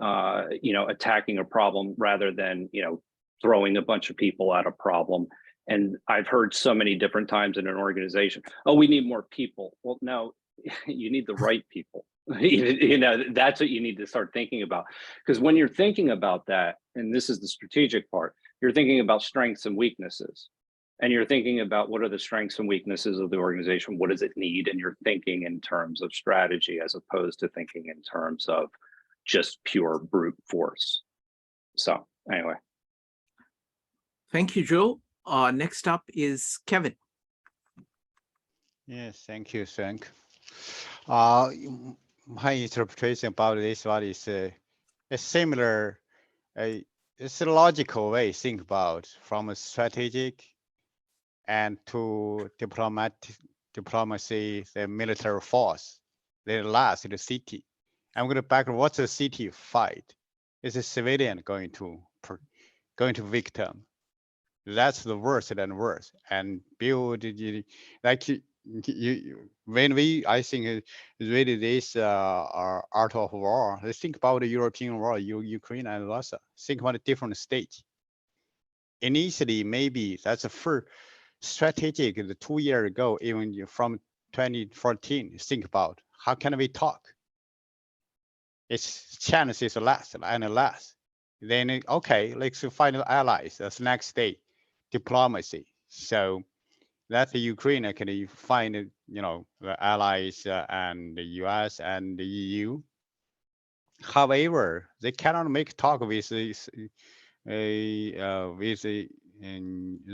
you know, attacking a problem rather than, you know, throwing a bunch of people at a problem. And I've heard so many different times in an organization, oh, we need more people. Well, no, you need the right people. You know, that's what you need to start thinking about. Because when you're thinking about that, and this is the strategic part, you're thinking about strengths and weaknesses. And you're thinking about what are the strengths and weaknesses of the organization? What does it need? And you're thinking in terms of strategy as opposed to thinking in terms of just pure brute force. So anyway. Thank you, Joe. Next up is Kevin. Yes, thank you, Frank. My interpretation about this one is a similar, it's a logical way to think about from a strategic and to diplomacy, the military force, the last, the city. I'm going to back, what's a city fight? Is a civilian going to victim? That's the worst and worst. And build, like when I think read this Art of War, think about the European war, Ukraine and Russia, think about a different stage. Initially, maybe that's the first strategic, the 2 years ago, even from 2014, think about how can we talk? Its chance is less and less. Then, okay, let's find allies. That's next day, diplomacy. So that the Ukraine can find, the allies and the US and the EU. However, they cannot make talk with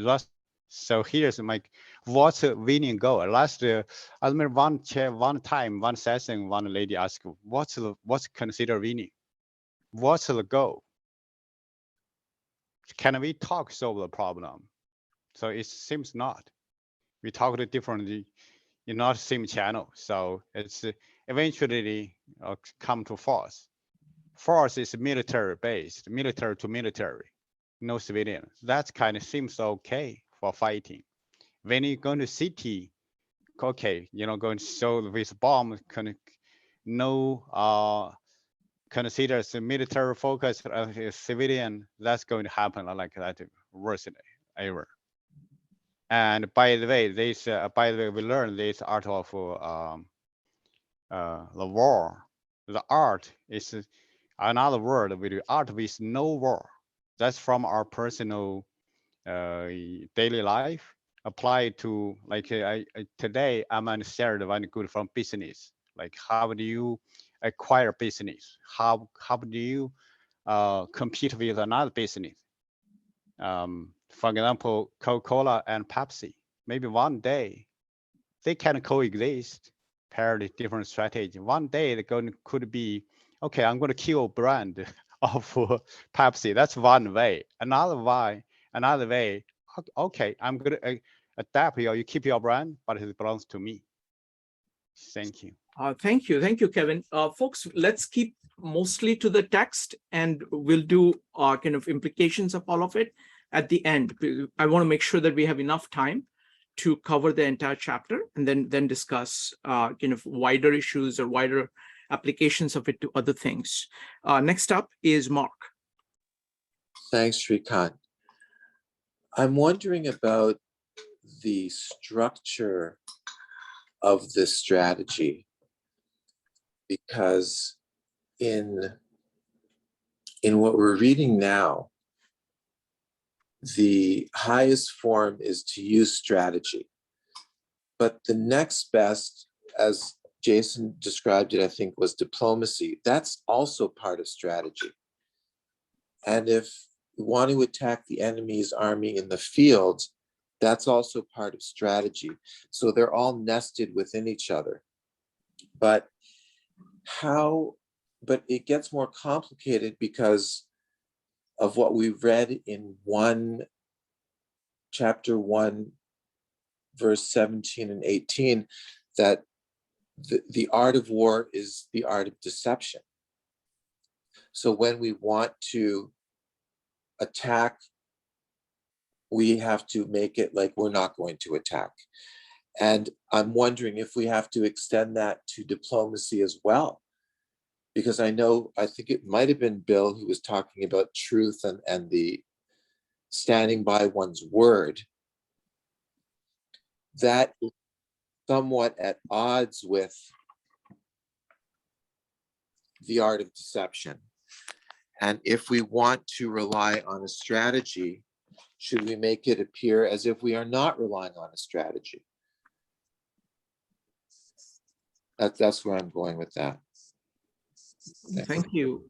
Russia. So here's my what's the winning goal? Last I remember one time, one session, one lady asked, what's considered winning? What's the goal? Can we talk solve the problem? So it seems not. We talk to differently, in not same channel. So it's eventually come to force. Force is military based, military to military, no civilian. That kind of seems okay for fighting. When you go to city, okay, going to show with bomb, considers military focus civilian, that's going to happen like that worse ever. And by the way, we learned this art of the war. The art is another word with art with no war. That's from our personal daily life applied to today I'm understanding one good from business. Like how do you acquire business? How do you compete with another business? For example, Coca-Cola and Pepsi, maybe one day they can coexist, pair the different strategy. One day could be, okay, I'm going to kill brand of Pepsi. That's one way. Another way, okay, I'm going to adapt you keep your brand, but it belongs to me. Thank you. Thank you, Kevin. Folks, let's keep mostly to the text, and we'll do kind of implications of all of it at the end. I want to make sure that we have enough time to cover the entire chapter and then discuss kind of wider issues or wider applications of it to other things. Next up is Mark. Thanks, Shrikant. I'm wondering about the structure of this strategy, because in what we're reading now, the highest form is to use strategy. But the next best, as Jason described it, I think, was diplomacy. That's also part of strategy. And if we want to attack the enemy's army in the field, that's also part of strategy. So they're all nested within each other. But it gets more complicated because of what we read in chapter 1, verse 17 and 18, that the art of war is the art of deception. So when we want to attack, we have to make it like we're not going to attack. And I'm wondering if we have to extend that to diplomacy as well. Because I think it might have been Bill who was talking about truth and the standing by one's word. That is somewhat at odds with the art of deception. And if we want to rely on a strategy should we make it appear as if we are not relying on a strategy? That's where I'm going with that. Thank you.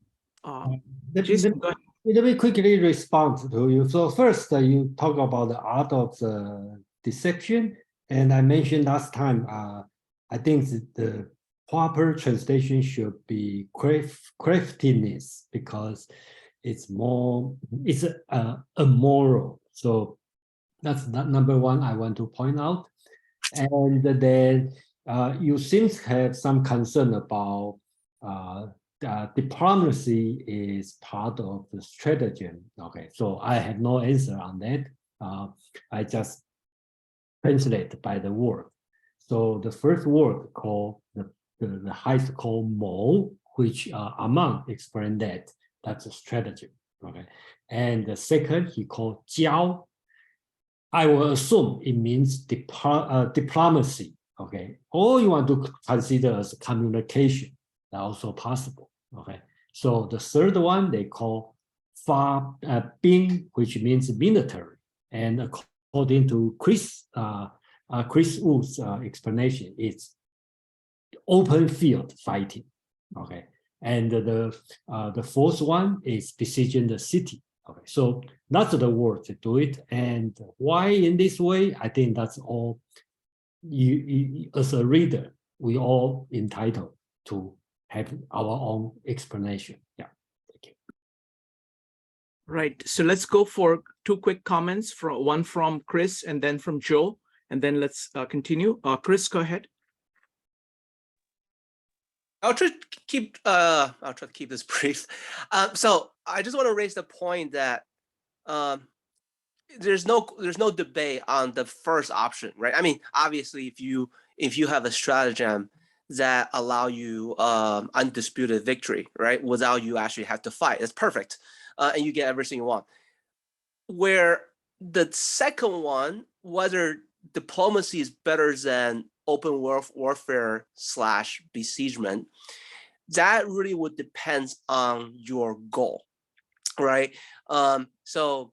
Let Jason, go ahead. let me quickly respond to you. So first, you talk about the art of the deception, and I mentioned last time. I think the proper translation should be craftiness, because it's more, it's immoral. So that's number one I want to point out. And then you seem to have some concern about diplomacy is part of the stratagem. Okay, so I have no answer on that. I just translate by the word. So the first word called the highest called mo, which Amman explained that that's a stratagem. Okay, and the second he called jiao. I will assume it means diplomacy. Okay, or you want to consider as communication, that's also possible. Okay, so the third one they call bing, which means military, and according to Chris Wu's explanation, it's open field fighting. Okay, and the fourth one is besieging the city. Okay, so that's the word to do it. And why in this way? I think that's all. You as a reader, we all entitled to have our own explanation. Yeah, thank you. Right. So let's go for two quick comments, one from Chris and then from Joe, and then let's continue. Chris, go ahead. I'll try to keep this brief. So I just want to raise the point that there's no debate on the first option, right? I mean, obviously, if you have a stratagem that allow you undisputed victory, right, without you actually have to fight, it's perfect, and you get everything you want. Where the second one, whether diplomacy is better than open warfare / besiegement, that really would depend on your goal, right? So,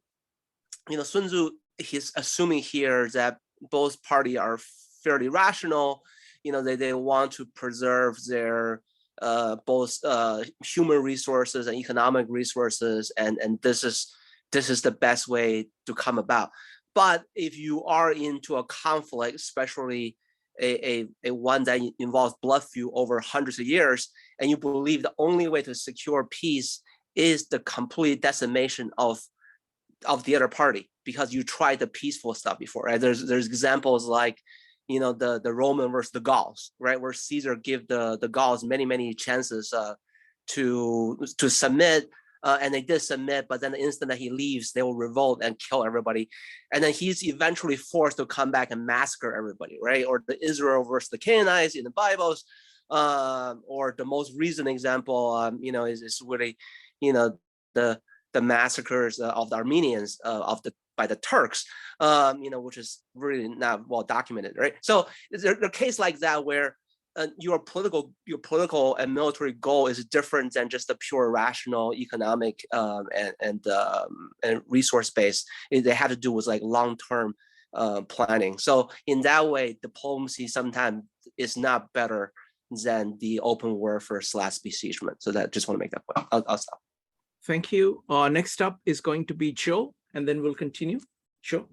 you know, Sun Tzu, he's assuming here that both parties are fairly rational. You know, they want to preserve their both human resources and economic resources, and this is the best way to come about. But if you are into a conflict, especially a one that involves blood feud over hundreds of years, and you believe the only way to secure peace is the complete decimation of the other party, because you tried the peaceful stuff before, right? There's examples like, you know, the Roman versus the Gauls, right, where Caesar give the Gauls many chances to submit, and they did submit, but then the instant that he leaves, they will revolt and kill everybody, and then he's eventually forced to come back and massacre everybody, right? Or the Israel versus the Canaanites in the Bibles, or the most recent example, you know, is really, you know, the massacres of the Armenians by the Turks, you know, which is really not well documented, right? So there are cases like that where your political and military goal is different than just a pure rational economic and resource base. They have to do with like long-term planning. So in that way, diplomacy sometimes is not better than the open warfare / besiegement. So that, just want to make that point. I'll stop. Thank you. Next up is going to be Joe, and then we'll continue. Joe.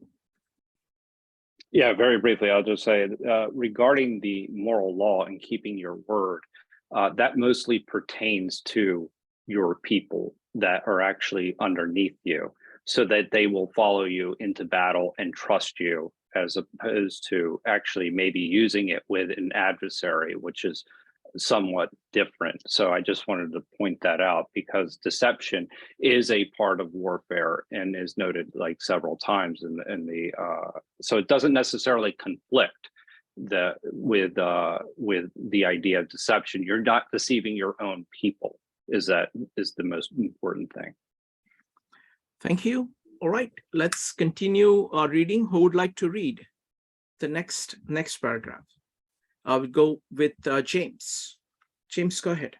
Yeah, very briefly, I'll just say regarding the moral law and keeping your word, that mostly pertains to your people that are actually underneath you, so that they will follow you into battle and trust you, as opposed to actually maybe using it with an adversary, which is somewhat different. So I just wanted to point that out, because deception is a part of warfare and is noted like several times in the so it doesn't necessarily conflict with the idea of deception. You're not deceiving your own people, is the most important thing. Thank you. All right, let's continue our reading. Who would like to read the next paragraph? I will go with James. James, go ahead.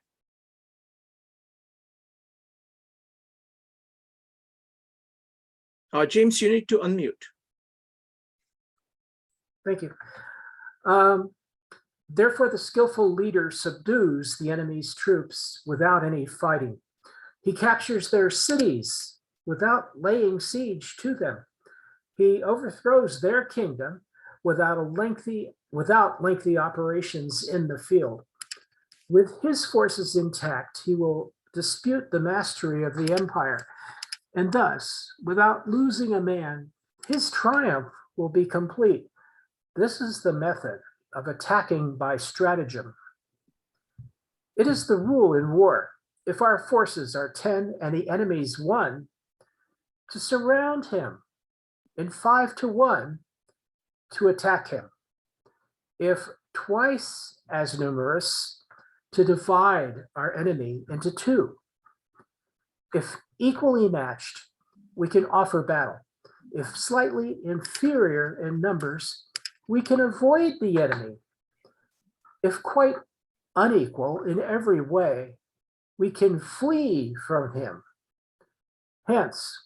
James, you need to unmute. Thank you. Therefore, the skillful leader subdues the enemy's troops without any fighting. He captures their cities without laying siege to them. He overthrows their kingdom without lengthy operations in the field. With his forces intact, he will dispute the mastery of the empire, and thus, without losing a man, his triumph will be complete. This is the method of attacking by stratagem. It is the rule in war, if our forces are 10 and the enemy's 1, to surround him in 5 to 1 to attack him. If twice as numerous, to divide our enemy into 2. If equally matched, we can offer battle. If slightly inferior in numbers, we can avoid the enemy. If quite unequal in every way, we can flee from him. Hence,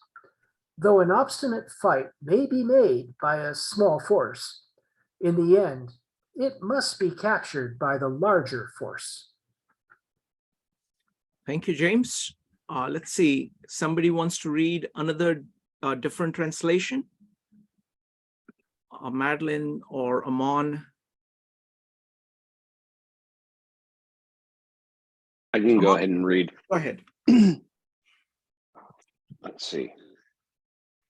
though an obstinate fight may be made by a small force, in the end, it must be captured by the larger force. Thank you, James. Let's see, somebody wants to read another different translation? Madeline or Amon? I can go ahead and read. Go ahead. Let's see.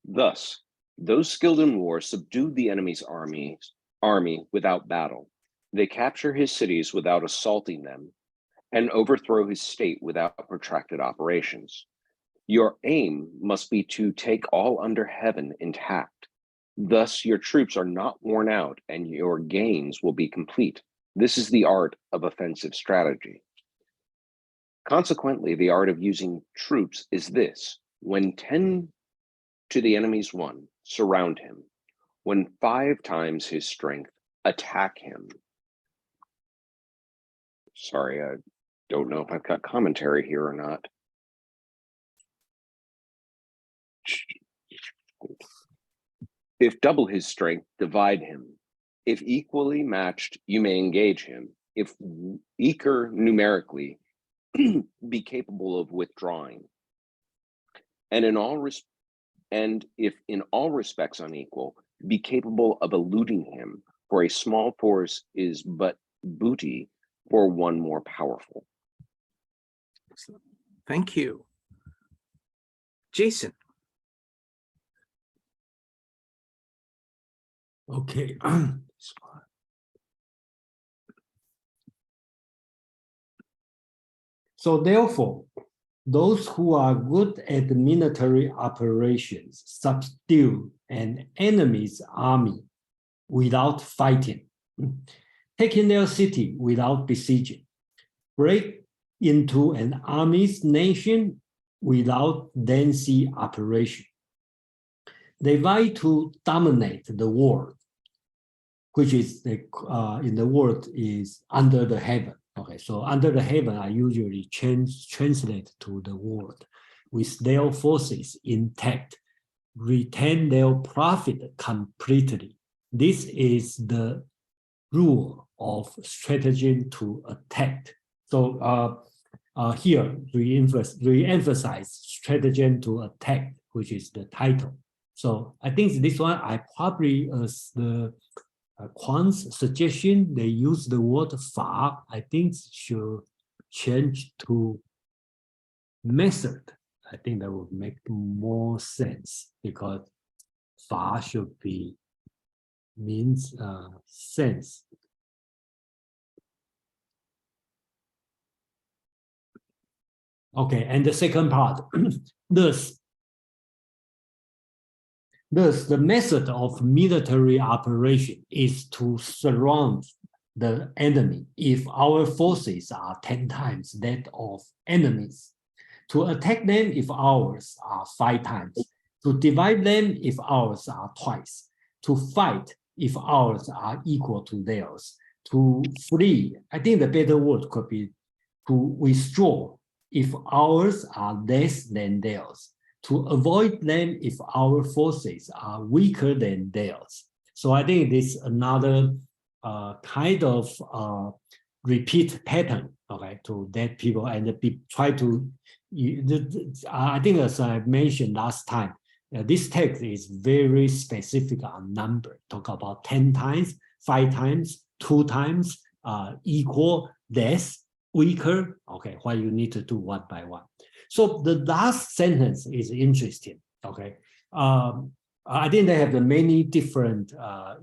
Thus, those skilled in war subdue the enemy's army without battle. They capture his cities without assaulting them, and overthrow his state without protracted operations. Your aim must be to take all under heaven intact. Thus, your troops are not worn out, and your gains will be complete. This is the art of offensive strategy. Consequently, the art of using troops is this: when 10 to the enemy's 1, surround him. When 5 times his strength, attack him. Sorry, I don't know if I've got commentary here or not. If double his strength, divide him. If equally matched, you may engage him. If weaker numerically, be capable of withdrawing. And if in all respects unequal, be capable of eluding him, for a small force is but booty for one more powerful. Excellent. Thank you. Jason. Okay. So therefore, those who are good at military operations subdue an enemy's army without fighting, taking their city without besieging, break into an army's nation without lengthy operation. They vie to dominate the world, which is in the world is under the heaven. Okay, so under the heaven, I usually translate to the world, with their forces intact, retain their profit completely. This is the rule of stratagem to attack. So here we emphasize stratagem to attack, which is the title. So I think this one I probably as the Kwan's suggestion, they use the word fa, I think should change to method. I think that would make more sense because fa should be means sense. Okay, and the second part, thus the method of military operation is to surround the enemy if our forces are 10 times that of enemies, to attack them if ours are 5 times, to divide them if ours are twice, to fight if ours are equal to theirs, to flee. I think the better word could be to withdraw if ours are less than theirs, to avoid them if our forces are weaker than theirs. So I think this is another kind of repeat pattern, okay, to that people and try to, I think as I mentioned last time, this text is very specific on number, talk about 10 times, 5 times, 2 times, equal, less, weaker, okay, what you need to do one by one. So the last sentence is interesting, okay. I think they have many different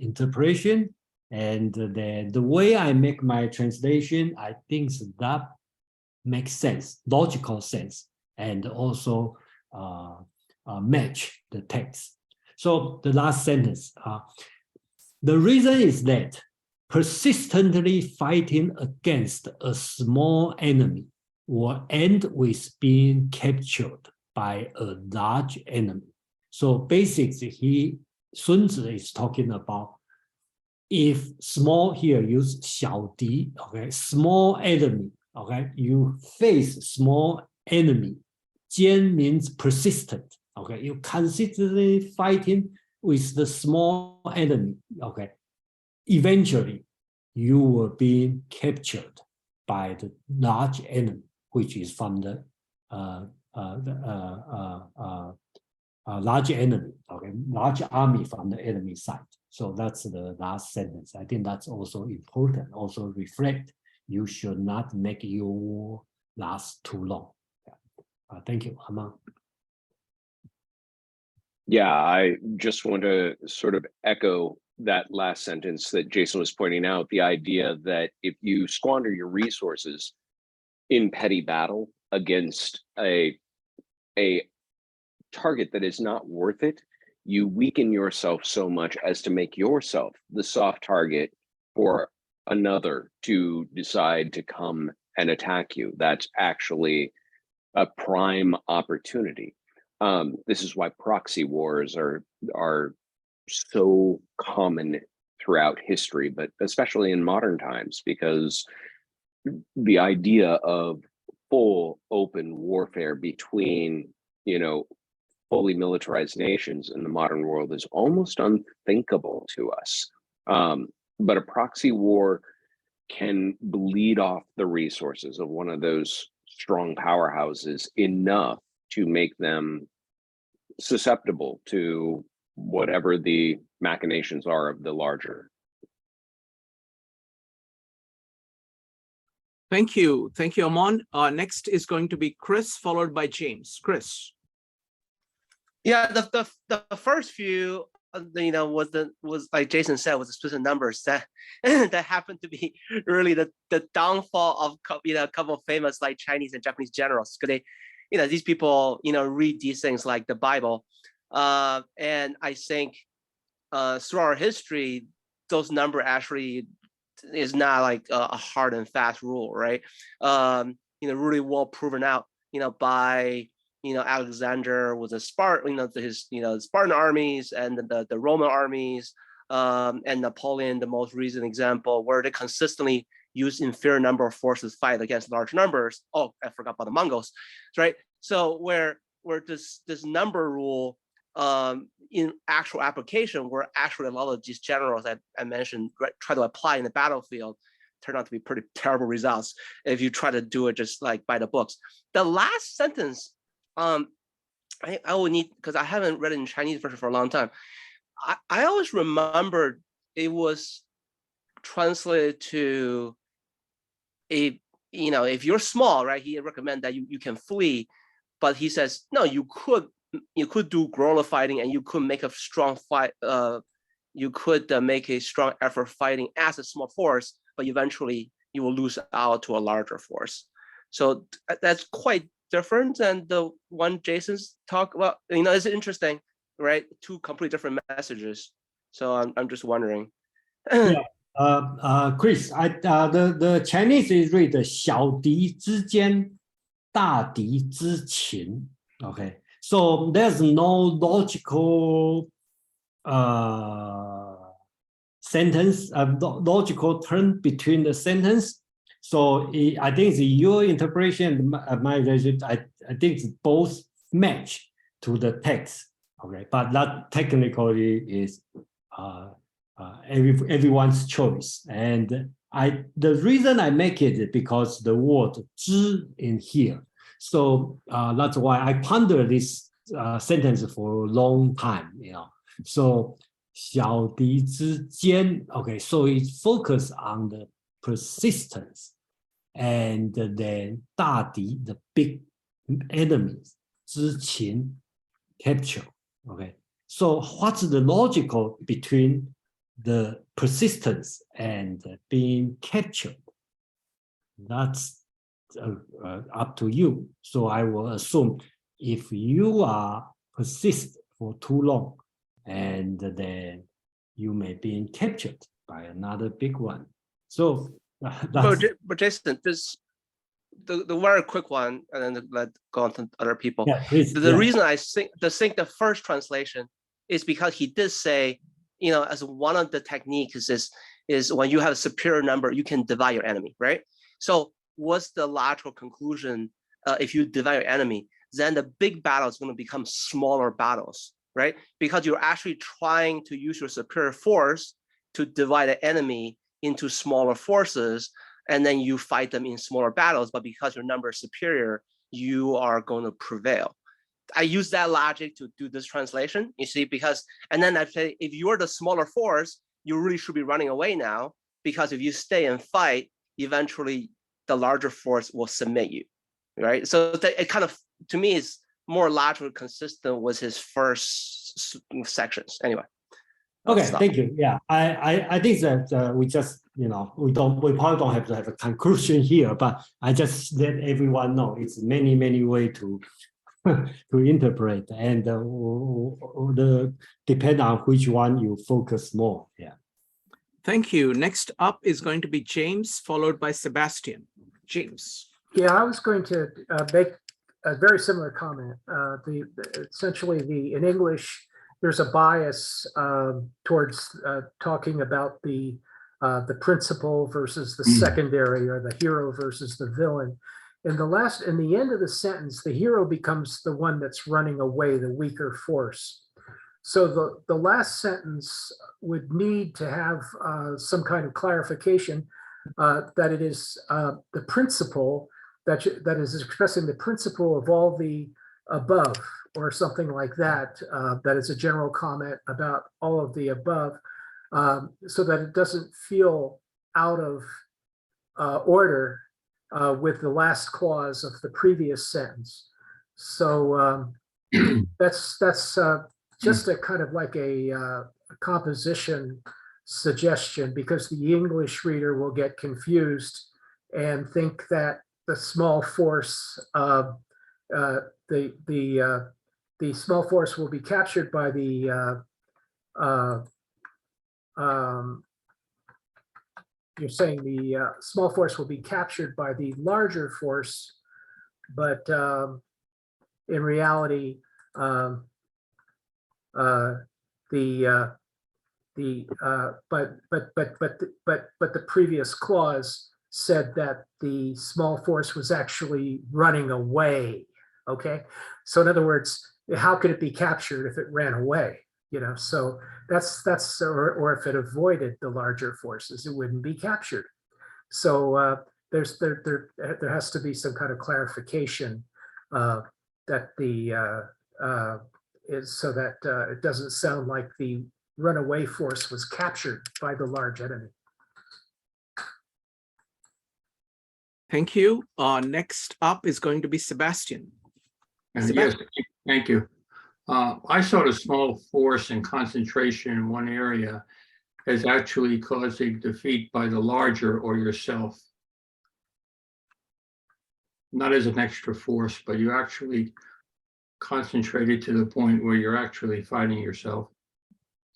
interpretation, and the way I make my translation, I think that makes sense, logical sense, and also match the text. So the last sentence, the reason is that persistently fighting against a small enemy will end with being captured by a large enemy. So basically, Sun Tzu is talking about if small, here use 小敌, okay, small enemy, okay, you face small enemy. 坚 means persistent, okay, you consistently fighting with the small enemy, okay. Eventually, you will be captured by the large enemy, which is from the large enemy, okay, large army from the enemy side. So that's the last sentence. I think that's also important. Also reflect, you should not make your war last too long. Thank you, Haman. Yeah, I just want to sort of echo that last sentence that Jason was pointing out, the idea that if you squander your resources in petty battle against a target that is not worth it, you weaken yourself so much as to make yourself the soft target for another to decide to come and attack you. That's actually a prime opportunity. This is why proxy wars are so common throughout history, but especially in modern times, because the idea of full open warfare between, fully militarized nations in the modern world is almost unthinkable to us. But a proxy war can bleed off the resources of one of those strong powerhouses enough to make them susceptible to whatever the machinations are of the larger. Thank you. Thank you, Amon. Next is going to be Chris, followed by James. Chris. Yeah, the first few, was like Jason said, was the specific numbers that that happened to be really the downfall of a couple of famous like Chinese and Japanese generals, because they, these people read these things like the Bible, and I think through our history, those numbers actually is not like a hard and fast rule, right? Really well proven out, by Alexander was a Spartan, his Spartan armies and the Roman armies, and Napoleon, the most recent example, where they consistently use inferior number of forces fight against large numbers. Oh, I forgot about the Mongols, right? So where this number rule in actual application, where actually a lot of these generals that I mentioned try to apply in the battlefield, turn out to be pretty terrible results if you try to do it just like by the books. The last sentence, I will need, because I haven't read it in Chinese version for a long time. I always remembered it was translated to if you're small, right? He recommend that you can flee, but he says no, you could do guerrilla fighting, and you could make a strong fight. You could make a strong effort fighting as a small force, but eventually you will lose out to a larger force. So that's quite different than the one Jason's talk about. It's interesting, right? Two completely different messages. So I'm just wondering. Yeah, Chris, the Chinese is read 小敌之坚，大敌之勤. Okay, so there's no logical sentence, logical turn between the sentence. So I think your interpretation, my version, I think both match. to the text. Okay, but that technically is everyone's choice. And the reason I make it is because the word 知 in here. So that's why I ponder this sentence for a long time, you know. So 小敌之坚, okay, so it focuses on the persistence, and then 大敌, the big enemies, 之擒, capture. Okay, so what's the logical between the persistence and being captured? That's up to you. So I will assume if you are persist for too long, and then you may be captured by another big one. So but Jason, this the very quick one, and then let go on to other people. Yeah, please, The reason I think the first translation is because he did say, you know, as one of the techniques is when you have a superior number, you can divide your enemy, right? So what's the logical conclusion? If you divide your enemy, then the big battle is going to become smaller battles, right? Because you're actually trying to use your superior force to divide the enemy into smaller forces, and then you fight them in smaller battles, but because your number is superior, you are going to prevail. I use that logic to do this translation, you see, because, and then I say, if you're the smaller force, you really should be running away now, because if you stay and fight, eventually the larger force will submit you, right? So it kind of, to me, is more logically consistent with his first sections. Anyway. Okay, thank you. Yeah, I think that we just, you know, we probably don't have to have a conclusion here, but I just let everyone know it's many ways to to interpret, and depend on which one you focus more. Yeah. Thank you. Next up is going to be James, followed by Sebastian. James. Yeah, I was going to make a very similar comment. Essentially, in English, there's a bias towards talking about the principal versus the secondary, or the hero versus the villain. In the end of the sentence, the hero becomes the one that's running away, the weaker force. So the last sentence would need to have some kind of clarification that it is the principle that is expressing the principle of all the above, or something like that. That is a general comment about all of the above, so that it doesn't feel out of order with the last clause of the previous sentence. So that's just a kind of like a composition suggestion, because the English reader will get confused and think that the small force, the small force will be captured by the you're saying the small force will be captured by the larger force, but in reality, but the previous clause said that the small force was actually running away. Okay, so in other words, how could it be captured if it ran away? You know, so that's or if it avoided the larger forces, it wouldn't be captured. So there has to be some kind of clarification that is so that it doesn't sound like the runaway force was captured by the large enemy. Thank you. Next up is going to be Sebastian. Yes, thank you. I saw the small force and concentration in one area as actually causing defeat by the larger or yourself. Not as an extra force, but you actually concentrated to the point where you're actually fighting yourself.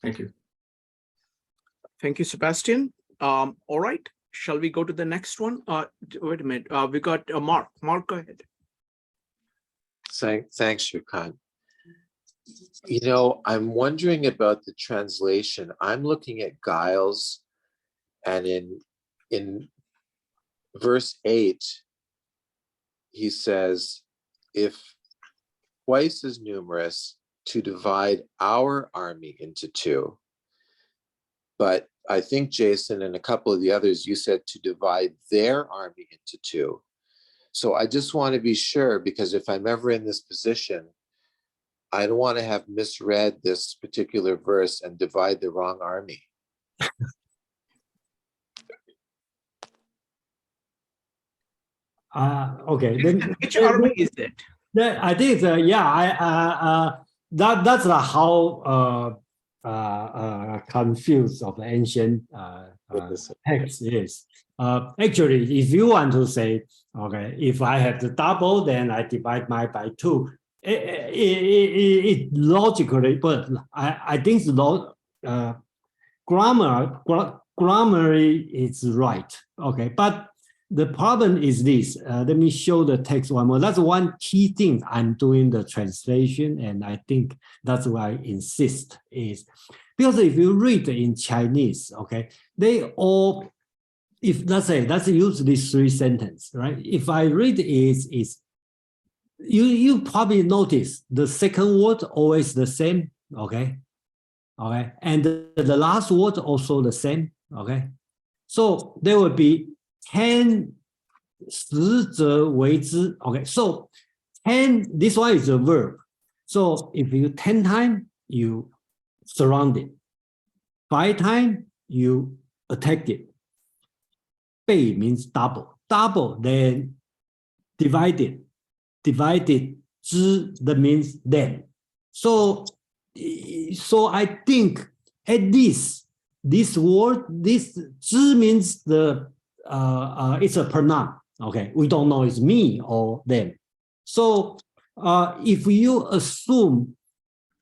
Thank you. Thank you, Sebastian. All right, shall we go to the next one? Wait a minute. We got Mark. Mark, go ahead. Thanks, Shrikant. You know, I'm wondering about the translation. I'm looking at Giles, and in verse 8, he says, if twice as numerous to divide our army into two. But I think, Jason, and a couple of the others, you said to divide their army into two. So I just want to be sure, because if I'm ever in this position, I don't want to have misread this particular verse and divide the wrong army. Okay. Then, Which army is it? I think that's how confused of the ancient text is. Actually, if you want to say, okay, if I have the double, then I divide mine by two. It logically, but I think grammar is right. Okay, but the problem is this. Let me show the text one more. That's one key thing I'm doing the translation, and I think that's why I insist is because if you read in Chinese, okay, they all, if let's use these three sentences, right? If I read is you probably notice the second word always the same, okay, and the last word also the same, okay. So there will be 10 实则为之. Okay, so 10, this one is a verb. So if you 10 times, you surround it. 5 times, you attack it. 倍 means double. Double, then divided. Divided, 之, that means then. So I think at least this word, this 之 means it's a pronoun. Okay, we don't know it's me or them. So if you assume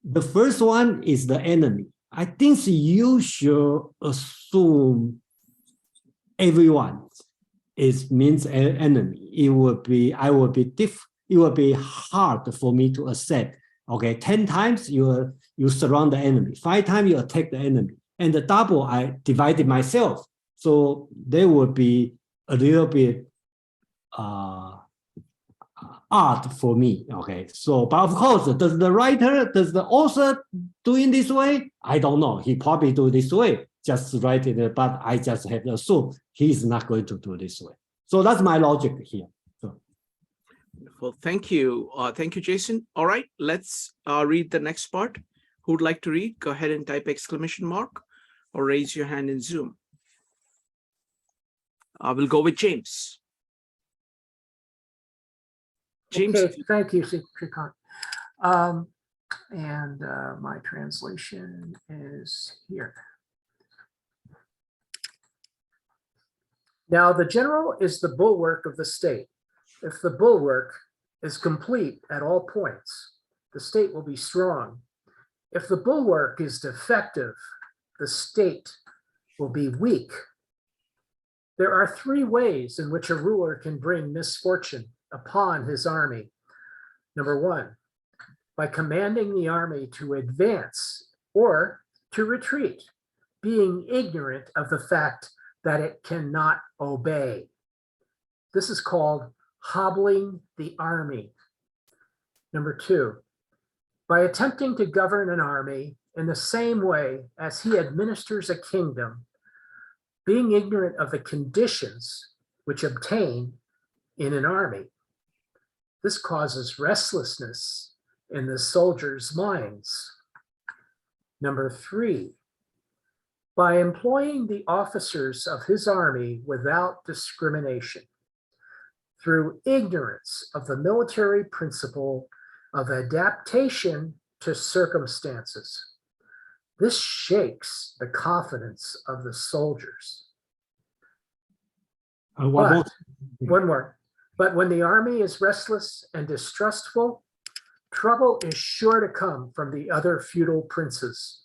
the first one is the enemy, I think you should assume everyone means enemy. It would be hard for me to accept. Okay, 10 times you surround the enemy, 5 times you attack the enemy, and the double I divided myself. So there would be a little bit odd for me. Okay, so but of course, does the author doing this way? I don't know. He probably do this way, just write it, but I just have to assume he's not going to do this way. So that's my logic here. Well, thank you. Thank you, Jason. All right, let's read the next part. Who'd like to read? Go ahead and type exclamation mark or raise your hand in Zoom. We'll go with James. James. Okay, thank you, Srikant. And my translation is here. Now, the general is the bulwark of the state. If the bulwark is complete at all points, the state will be strong. If the bulwark is defective, the state will be weak. There are 3 ways in which a ruler can bring misfortune upon his army. Number 1, by commanding the army to advance or to retreat, being ignorant of the fact that it cannot obey. This is called hobbling the army. Number 2, by attempting to govern an army in the same way as he administers a kingdom, being ignorant of the conditions which obtain in an army. This causes restlessness in the soldiers' minds. Number 3, by employing the officers of his army without discrimination, through ignorance of the military principle of adaptation to circumstances. This shakes the confidence of the soldiers. One more. But when the army is restless and distrustful, trouble is sure to come from the other feudal princes.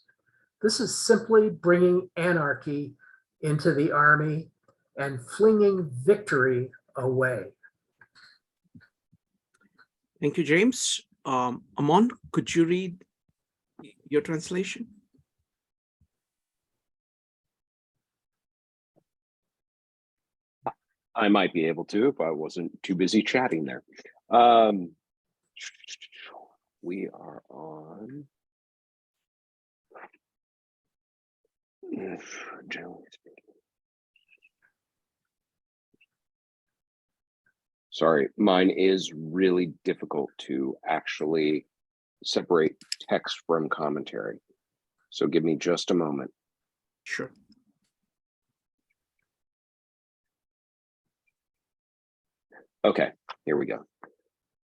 This is simply bringing anarchy into the army and flinging victory away. Thank you, James. Amon, could you read your translation? I might be able to if I wasn't too busy chatting there. we are on. Generally speaking. Sorry, mine is really difficult to actually separate text from commentary. So give me just a moment. Sure. Okay, here we go.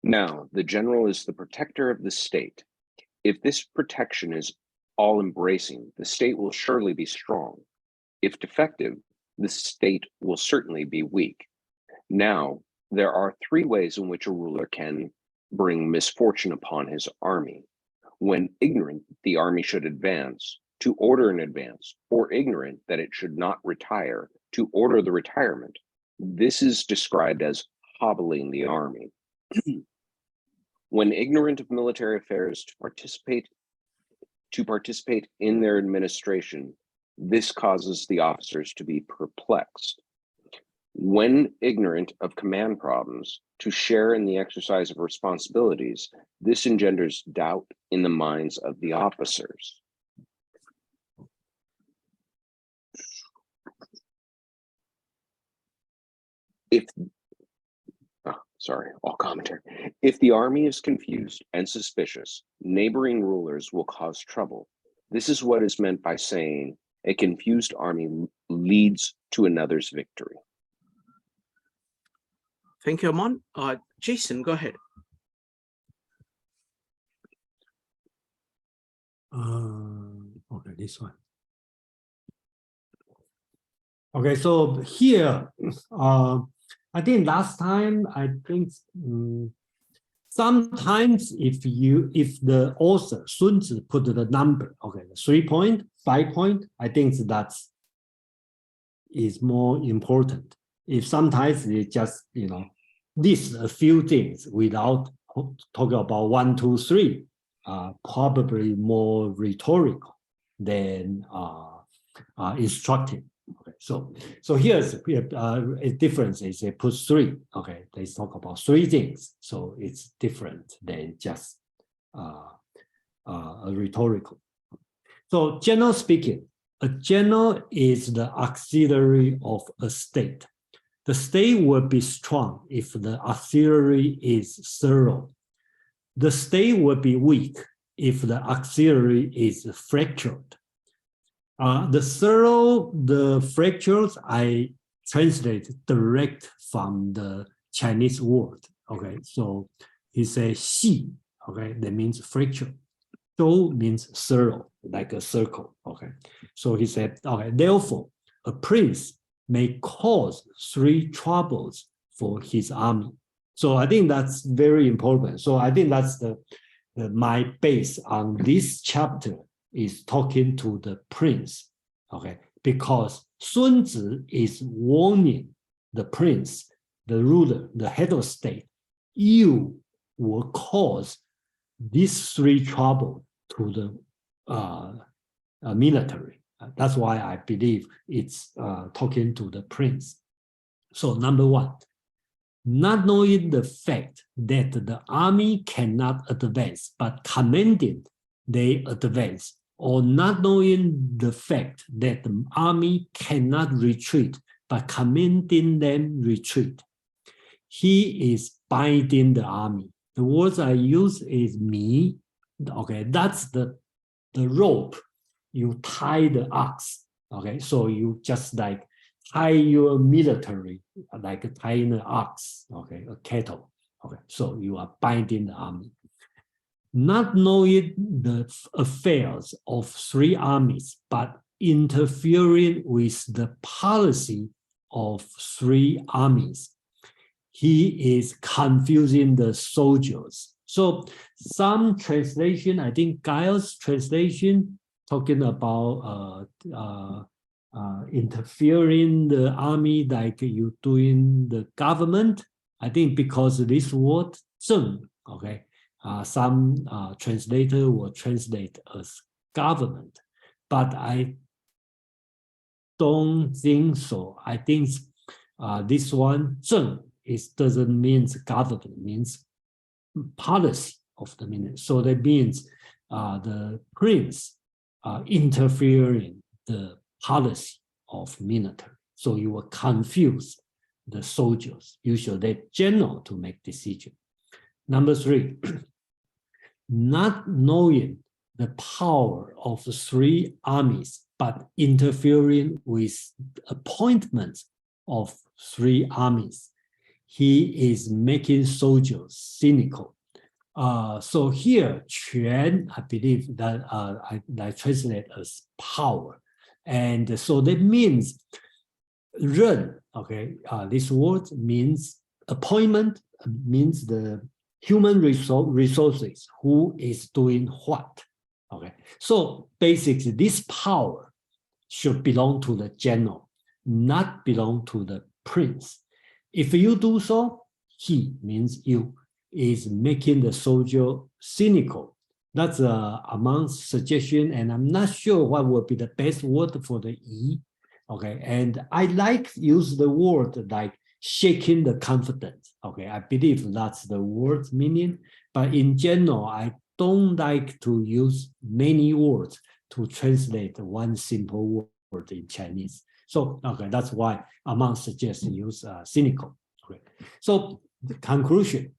Now, the general is the protector of the state. If this protection is all-embracing, the state will surely be strong. If defective, the state will certainly be weak. Now, there are three ways in which a ruler can bring misfortune upon his army. When ignorant, the army should advance, to order an advance, or ignorant that it should not retire, to order the retirement. This is described as hobbling the army. When ignorant of military affairs to participate in their administration, this causes the officers to be perplexed. When ignorant of command problems, to share in the exercise of responsibilities, this engenders doubt in the minds of the officers. All commentary. If the army is confused and suspicious, neighboring rulers will cause trouble. This is what is meant by saying a confused army leads to another's victory. Thank you, Amon. Jason, go ahead. Okay, this one. Okay, so here, I think last time, sometimes if the author Sun Tzu put the number, okay, 3 point, 5 point, I think that is more important. If sometimes it just list a few things without talking about 1, 2, 3, probably more rhetorical than instructive. Okay, so here's a difference is they put 3. Okay, they talk about 3 things, so it's different than just a rhetorical. So general speaking, a general is the auxiliary of a state. The state will be strong if the auxiliary is thorough. The state will be weak if the auxiliary is fractured. The fractures I translate direct from the Chinese word. Okay, so he says "xi." Okay, that means fracture. "Zhou" means thorough, like a circle. Okay, so he said, okay, therefore, a prince may cause 3 troubles for his army. So I think that's very important. So I think that's my base on this chapter is talking to the prince, okay? Because Sun Tzu is warning the prince, the ruler, the head of state, you will cause these 3 trouble to the military. That's why I believe it's talking to the prince. So number 1, not knowing the fact that the army cannot advance, but commanding they advance, or not knowing the fact that the army cannot retreat, but commanding them retreat. He is binding the army. The words I use is "mi." Okay, that's the rope. You tie the ox. Okay, so you just like tie your military, like tying an ox, okay, a cattle. Okay, so you are binding the army. Not knowing the affairs of 3 armies, but interfering with the policy of 3 armies. He is confusing the soldiers. So some translation, I think Giles' translation, talking about interfering the army like you doing the government. I think because this word 政, okay, some translator will translate as government, but I don't think so. I think this one 政 doesn't mean government, it means policy. of the military. So that means the prince interfering the policy of military. So you will confuse the soldiers, usually the general, to make decision. Number 3, not knowing the power of the 3 armies, but interfering with appointments of 3 armies. He is making soldiers cynical. So here, 权, I believe that I translate as power. And so that means 任, okay, this word means appointment, means the human resources, who is doing what, okay? So basically this power should belong to the general, not belong to the prince. If you do so, he means you is making the soldier cynical. That's Amang's suggestion, and I'm not sure what would be the best word for the E. Okay, and I like use the word like shaking the confidence. Okay, I believe that's the word's meaning, but in general, I don't like to use many words to translate one simple word in Chinese. So, okay, that's why Amang suggests use cynical. Okay, so the conclusion.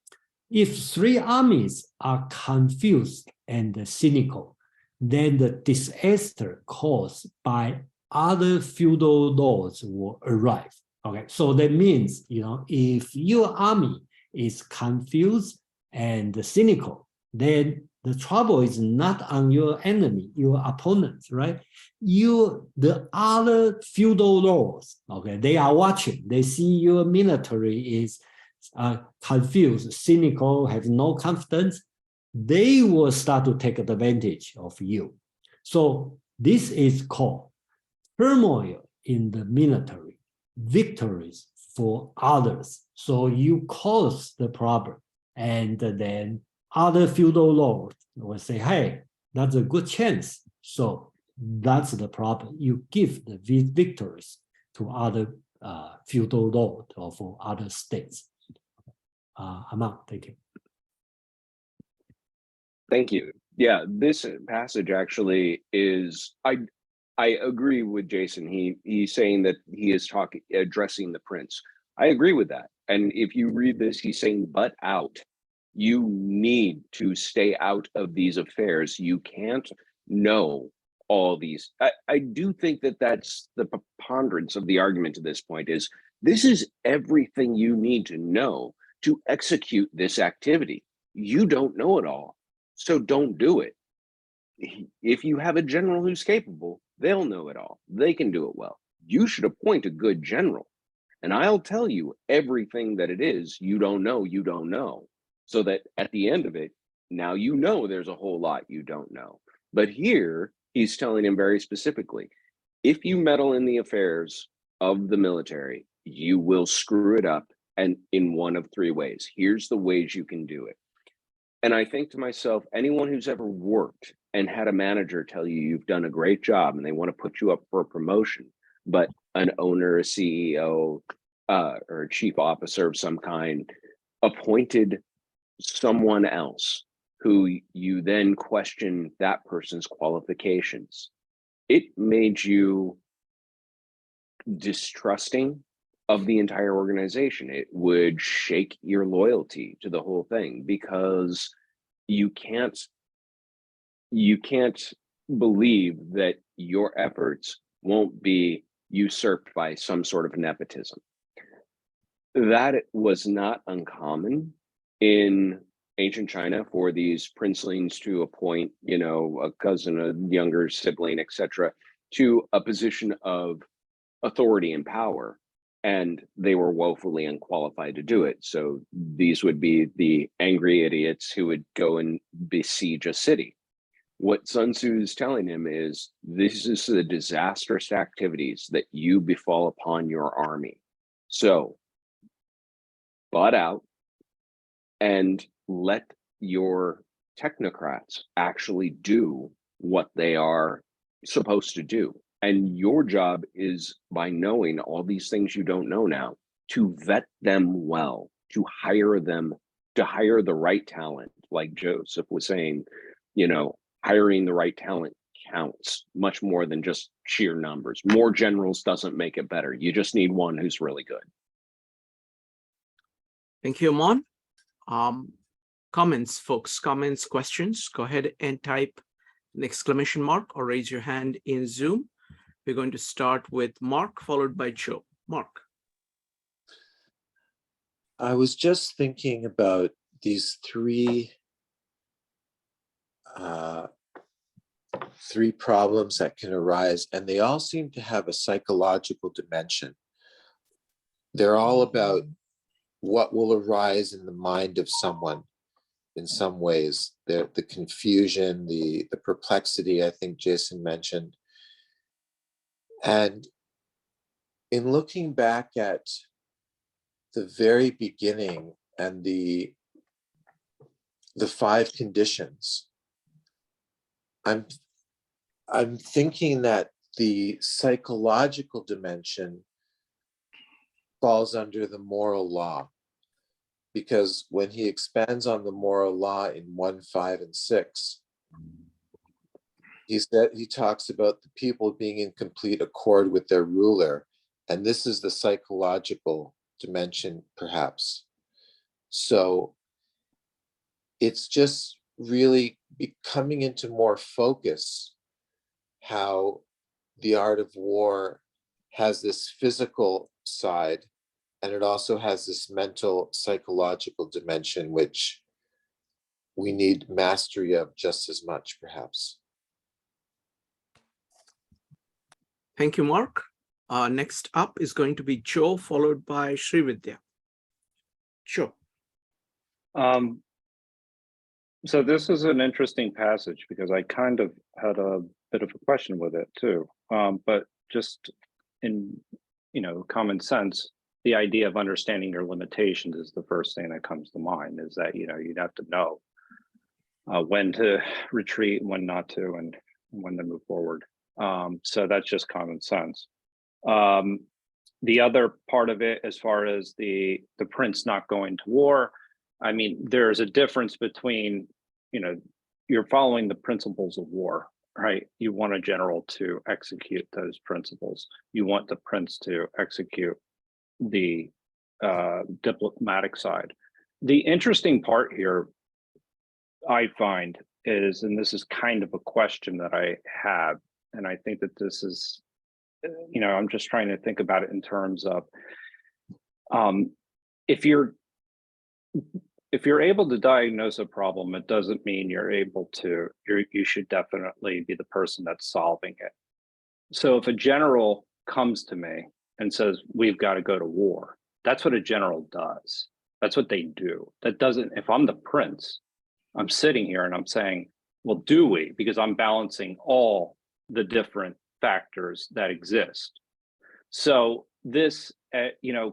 If 3 armies are confused and cynical, then the disaster caused by other feudal lords will arrive. Okay, so that means, if your army is confused and cynical, then the trouble is not on your enemy, your opponents, right? The other feudal lords, okay, they are watching. They see your military is confused, cynical, have no confidence. They will start to take advantage of you. So this is called turmoil in the military, victories for others. So you cause the problem, and then other feudal lords will say, hey, that's a good chance. So that's the problem. You give the victories to other feudal lords or for other states. Amang, thank you. Thank you. Yeah, this passage actually is, I agree with Jason. He's saying that he is addressing the prince. I agree with that. And if you read this, he's saying, but out. You need to stay out of these affairs. You can't know all these. I do think that that's the preponderance of the argument to this point is, this is everything you need to know to execute this activity. You don't know it all, so don't do it. If you have a general who's capable, they'll know it all. They can do it well. You should appoint a good general, and I'll tell you everything that it is you don't know, so that at the end of it, now you know there's a whole lot you don't know. But here, he's telling him very specifically, if you meddle in the affairs of the military, you will screw it up, and in one of 3 ways. Here's the ways you can do it. And I think to myself, anyone who's ever worked and had a manager tell you you've done a great job and they want to put you up for a promotion, but an owner, a CEO, or a chief officer of some kind appointed someone else who you then question that person's qualifications, it made you distrusting of the entire organization. It would shake your loyalty to the whole thing, because you can't believe that your efforts won't be usurped by some sort of nepotism. That was not uncommon in ancient China for these princelings to appoint, a cousin, a younger sibling, etc., to a position of authority and power, and they were woefully unqualified to do it. So these would be the angry idiots who would go and besiege a city. What Sun Tzu is telling him is, this is the disastrous activities that you befall upon your army. So butt out and let your technocrats actually do what they are supposed to do. And your job is, by knowing all these things you don't know now, to vet them well, to hire the right talent, like Joseph was saying, you know, hiring the right talent counts much more than just sheer numbers. More generals doesn't make it better. You just need one who's really good. Thank you, Amon. Comments, folks, comments, questions, go ahead and type an exclamation mark or raise your hand in Zoom. We're going to start with Mark, followed by Joe. Mark. I was just thinking about these three problems that can arise, and they all seem to have a psychological dimension. They're all about what will arise in the mind of someone in some ways. The confusion, the perplexity, I think Jason mentioned. And in looking back at the very beginning and the 5 conditions, I'm thinking that the psychological dimension falls under the moral law, because when he expands on the moral law in 1, 5, and 6, he talks about the people being in complete accord with their ruler, and this is the psychological dimension, perhaps. So it's just really coming into more focus how the art of war has this physical side, and it also has this mental, psychological dimension, which we need mastery of just as much, perhaps. Thank you, Mark. Next up is going to be Joe, followed by Srividya. Joe. So this is an interesting passage because I kind of had a bit of a question with it too. But just in, common sense, the idea of understanding your limitations is the first thing that comes to mind, is that, you'd have to know when to retreat, when not to, and when to move forward. So that's just common sense. The other part of it, as far as the prince not going to war, I mean, there's a difference between, you're following the principles of war, right? You want a general to execute those principles. You want the prince to execute the diplomatic side. The interesting part here, I find, is, and this is kind of a question that I have, and I think that this is, I'm just trying to think about it in terms of, if you're able to diagnose a problem, it doesn't mean you should definitely be the person that's solving it. So if a general comes to me and says, we've got to go to war, that's what a general does. That's what they do. That doesn't, if I'm the prince, I'm sitting here and I'm saying, well, do we? Because I'm balancing all the different factors that exist. So this,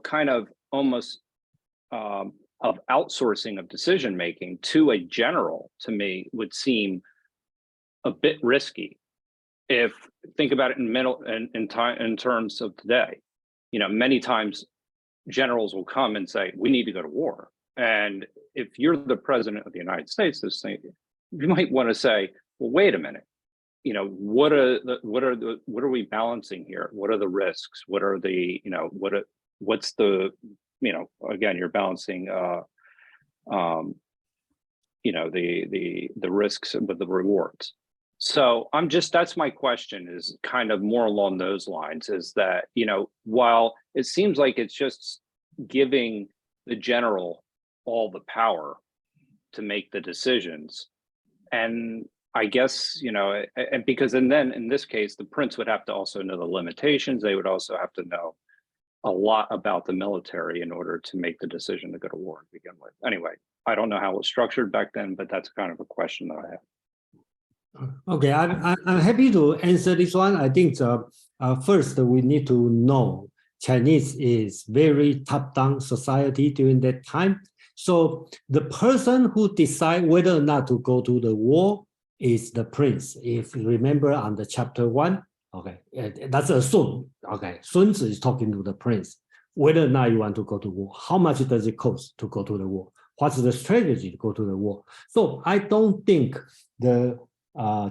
kind of almost of outsourcing of decision making to a general, to me, would seem a bit risky. If think about it in terms of today, many times generals will come and say, we need to go to war. And if you're the president of the United States, you might want to say, well, wait a minute. What are we balancing here? What are the risks? What are the, what's the, again, you're balancing, the risks with the rewards. So that's my question, is kind of more along those lines, is that, while it seems like it's just giving the general all the power to make the decisions, and I guess, and then in this case, the prince would have to also know the limitations. They would also have to know a lot about the military in order to make the decision to go to war to begin with. Anyway, I don't know how it was structured back then, but that's kind of a question that I have. Okay, I'm happy to answer this one. I think first we need to know Chinese is very top-down society during that time. So the person who decide whether or not to go to the war is the prince. If you remember on the chapter 1, okay, that's assumed. Okay, Sun Tzu is talking to the prince. Whether or not you want to go to war, how much does it cost to go to the war? what's the strategy to go to the war. So I don't think the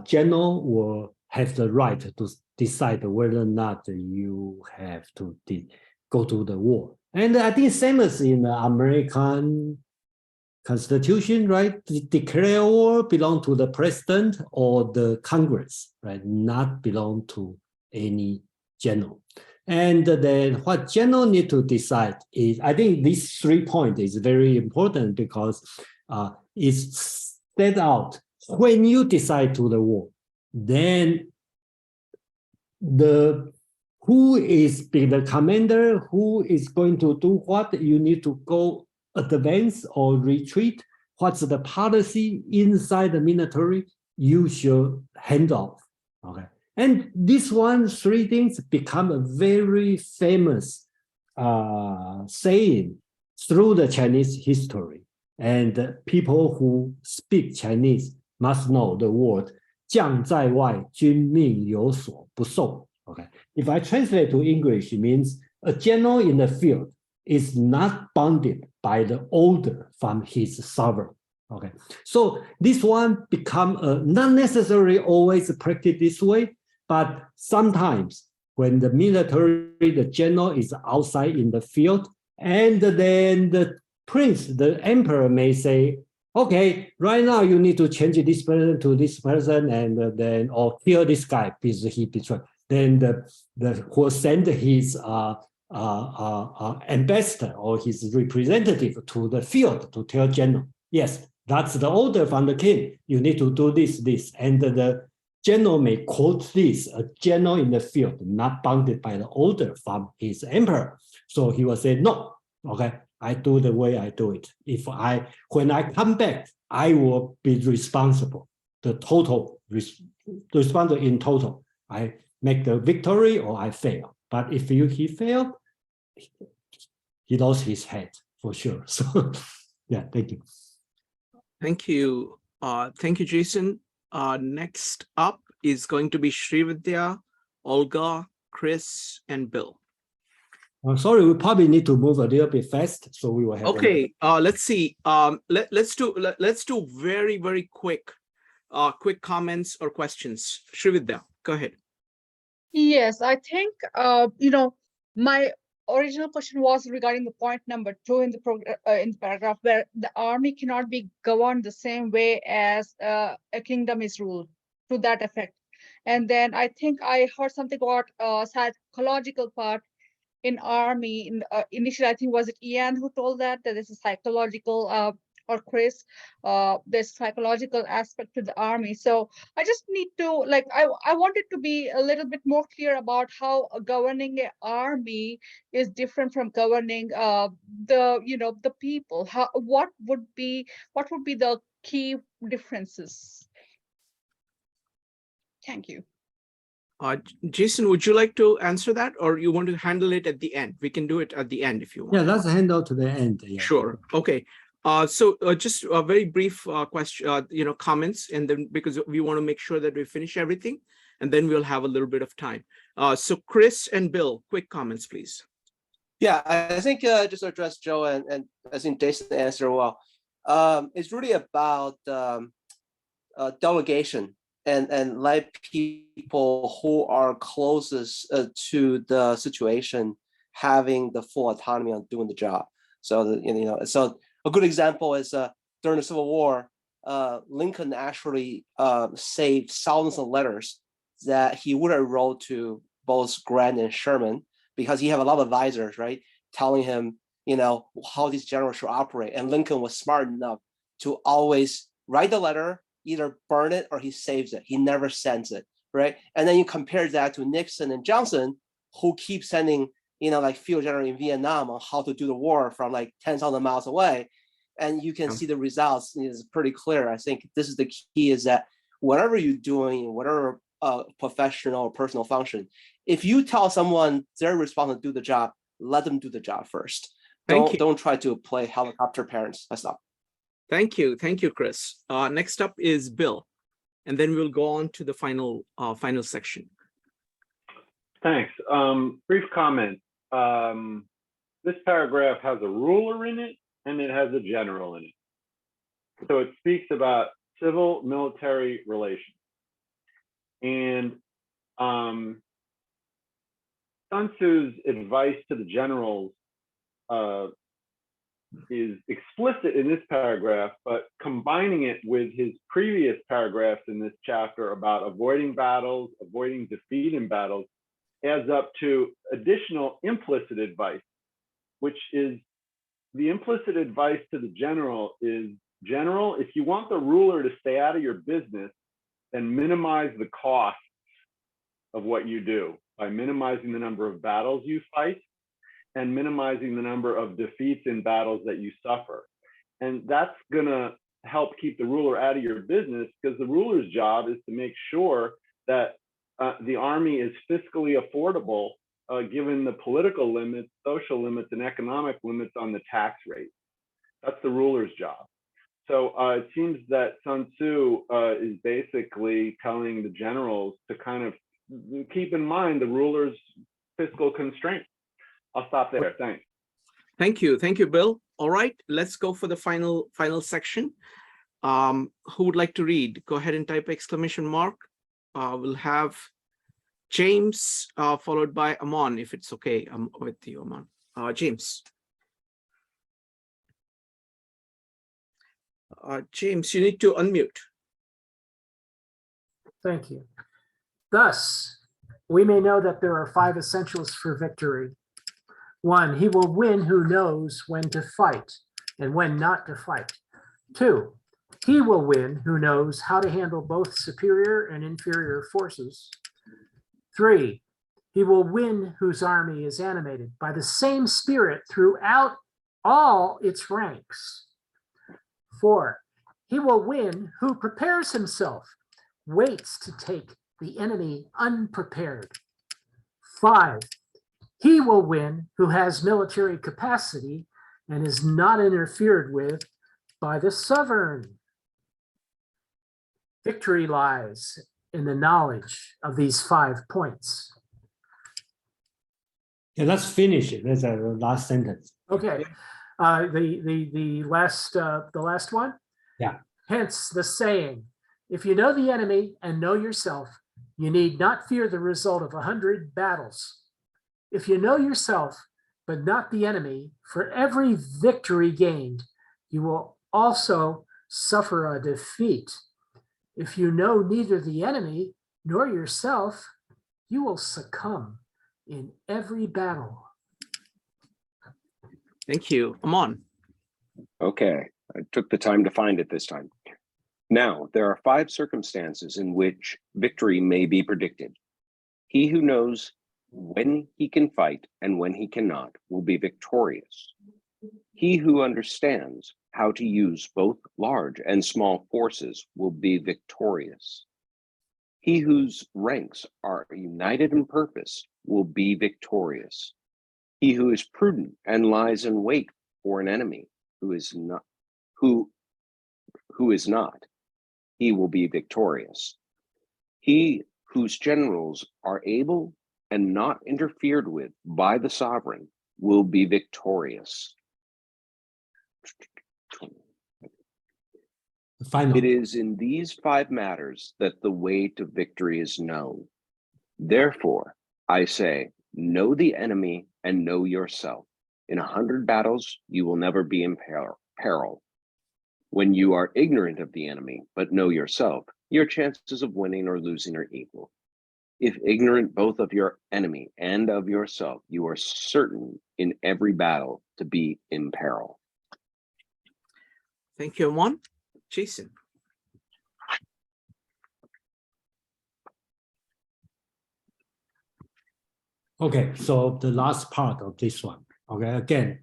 general will have the right to decide whether or not you have to go to the war. And I think same as in the American Constitution, right? The declare war belong to the president or the Congress, right? Not belong to any general. And then what general need to decide is, I think these 3 points is very important because it's set out when you decide to the war, then who is the commander, who is going to do what, you need to go advance or retreat, what's the policy inside the military, you should hand off, okay? And this 3 things become a very famous saying through the Chinese history. And people who speak Chinese must know the word 将在外，军命有所不受. Okay. If I translate to English, it means a general in the field is not bounded by the order from his sovereign. Okay. So this one become not necessarily always practiced this way, but sometimes when the military, the general is outside in the field, and then the prince, the emperor may say, okay, right now you need to change this person to this person, and then or kill this guy because he betrayed. Then the who send his ambassador or his representative to the field to tell general, yes, that's the order from the king. You need to do this, and the general may quote this, a general in the field, not bounded by the order from his emperor. So he will say, no, okay, I do the way I do it. When I come back, I will be responsible. The total, responsible in total. I make the victory or I fail. But if he failed, he lost his head for sure. So yeah, thank you. Thank you. Thank you, Jason. Next up is going to be Srividya, Olga, Chris, and Bill. Sorry, we probably need to move a little bit fast, so we will have. Okay, let's see. Let's do very, very quick comments or questions. Srividya, go ahead. Yes, I think my original question was regarding the point number 2 in the paragraph, where the army cannot be governed the same way as a kingdom is ruled, to that effect. And then I think I heard something about psychological part in army. Initially, I think was it Ian who told that this is psychological, or Chris, there's psychological aspect to the army. So I just need to I wanted to be a little bit more clear about how governing an army is different from governing the people. What would be the key differences? Thank you. Jason, would you like to answer that, or you want to handle it at the end? We can do it at the end if you want. Yeah, let's handle to the end. Yeah. Sure. Okay. So just a very brief question, comments, and then because we want to make sure that we finish everything, and then we'll have a little bit of time. So Chris and Bill, quick comments, please. Yeah, I think just to address Joe, and I think Jason answered well. It's really about delegation and let people who are closest to the situation having the full autonomy on doing the job. So so a good example is during the Civil War, Lincoln actually saved thousands of letters that he would have wrote to both Grant and Sherman, because he had a lot of advisors, right, telling him, how these generals should operate. And Lincoln was smart enough to always write the letter, either burn it or he saves it. He never sends it, right? And then you compare that to Nixon and Johnson, who keep sending, like field general in Vietnam on how to do the war from like 10,000 miles away. And you can see the results is pretty clear. I think this is the key, is that whatever you're doing, whatever professional or personal function, if you tell someone they're responsible to do the job, let them do the job first. Don't try to play helicopter parents. That's all. Thank you, Chris. Next up is Bill, and then we'll go on to the final section. Thanks. Brief comment. This paragraph has a ruler in it, and it has a general in it. So it speaks about civil military relations. And Sun Tzu's advice to the generals is explicit in this paragraph, but combining it with his previous paragraphs in this chapter about avoiding battles, avoiding defeat in battles, adds up to additional implicit advice, which is the implicit advice to the general is, general, if you want the ruler to stay out of your business, then minimize the costs of what you do by minimizing the number of battles you fight and minimizing the number of defeats in battles that you suffer. And that's gonna help keep the ruler out of your business, because the ruler's job is to make sure that the army is fiscally affordable given the political limits, social limits, and economic limits on the tax rate. That's the ruler's job. So it seems that Sun Tzu is basically telling the generals to kind of keep in mind the ruler's fiscal constraints. I'll stop there. Thanks. Thank you, Bill. All right, let's go for the final section. Who would like to read? Go ahead and type exclamation mark. We'll have James followed by Amon, if it's okay. I'm with you, Amon. James. James, you need to unmute. Thank you. Thus, we may know that there are 5 essentials for victory. 1, he will win who knows when to fight and when not to fight. 2, he will win who knows how to handle both superior and inferior forces. 3, he will win whose army is animated by the same spirit throughout all its ranks. 4, he will win who prepares himself, waits to take the enemy unprepared. 5, he will win who has military capacity and is not interfered with by the sovereign. Victory lies in the knowledge of these 5 points. Yeah, let's finish it. That's the last sentence. Okay, the last one. Yeah. Hence the saying, if you know the enemy and know yourself, you need not fear the result of 100 battles. If you know yourself, but not the enemy, for every victory gained, you will also suffer a defeat. If you know neither the enemy nor yourself, you will succumb in every battle. Thank you. Amon. Okay, I took the time to find it this time. Now, there are 5 circumstances in which victory may be predicted. He who knows when he can fight and when he cannot will be victorious. He who understands how to use both large and small forces will be victorious. He whose ranks are united in purpose will be victorious. He who is prudent and lies in wait for an enemy who is not, he will be victorious. He whose generals are able and not interfered with by the sovereign will be victorious. It is in these 5 matters that the way to victory is known. Therefore, I say, know the enemy and know yourself. In 100 battles, you will never be in peril. When you are ignorant of the enemy, but know yourself, your chances of winning or losing are equal. If ignorant both of your enemy and of yourself, you are certain in every battle to be in peril. Thank you, Amon. Jason. Okay, so the last part of this one. Okay, again,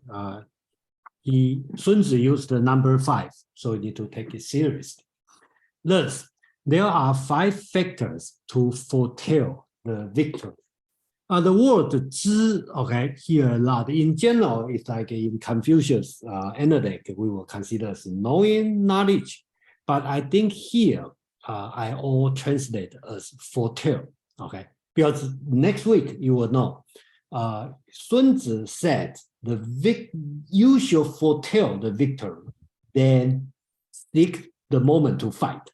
Sun Tzu used the number 5, so you need to take it seriously. Thus, there are 5 factors to foretell the victory. The word 知, okay, here a lot. In general, it's like in Confucius analect, we will consider as knowing knowledge. But I think here, I all translate as foretell, okay? Because next week, you will know. Sun Tzu said, you shall foretell the victory, then seek the moment to fight.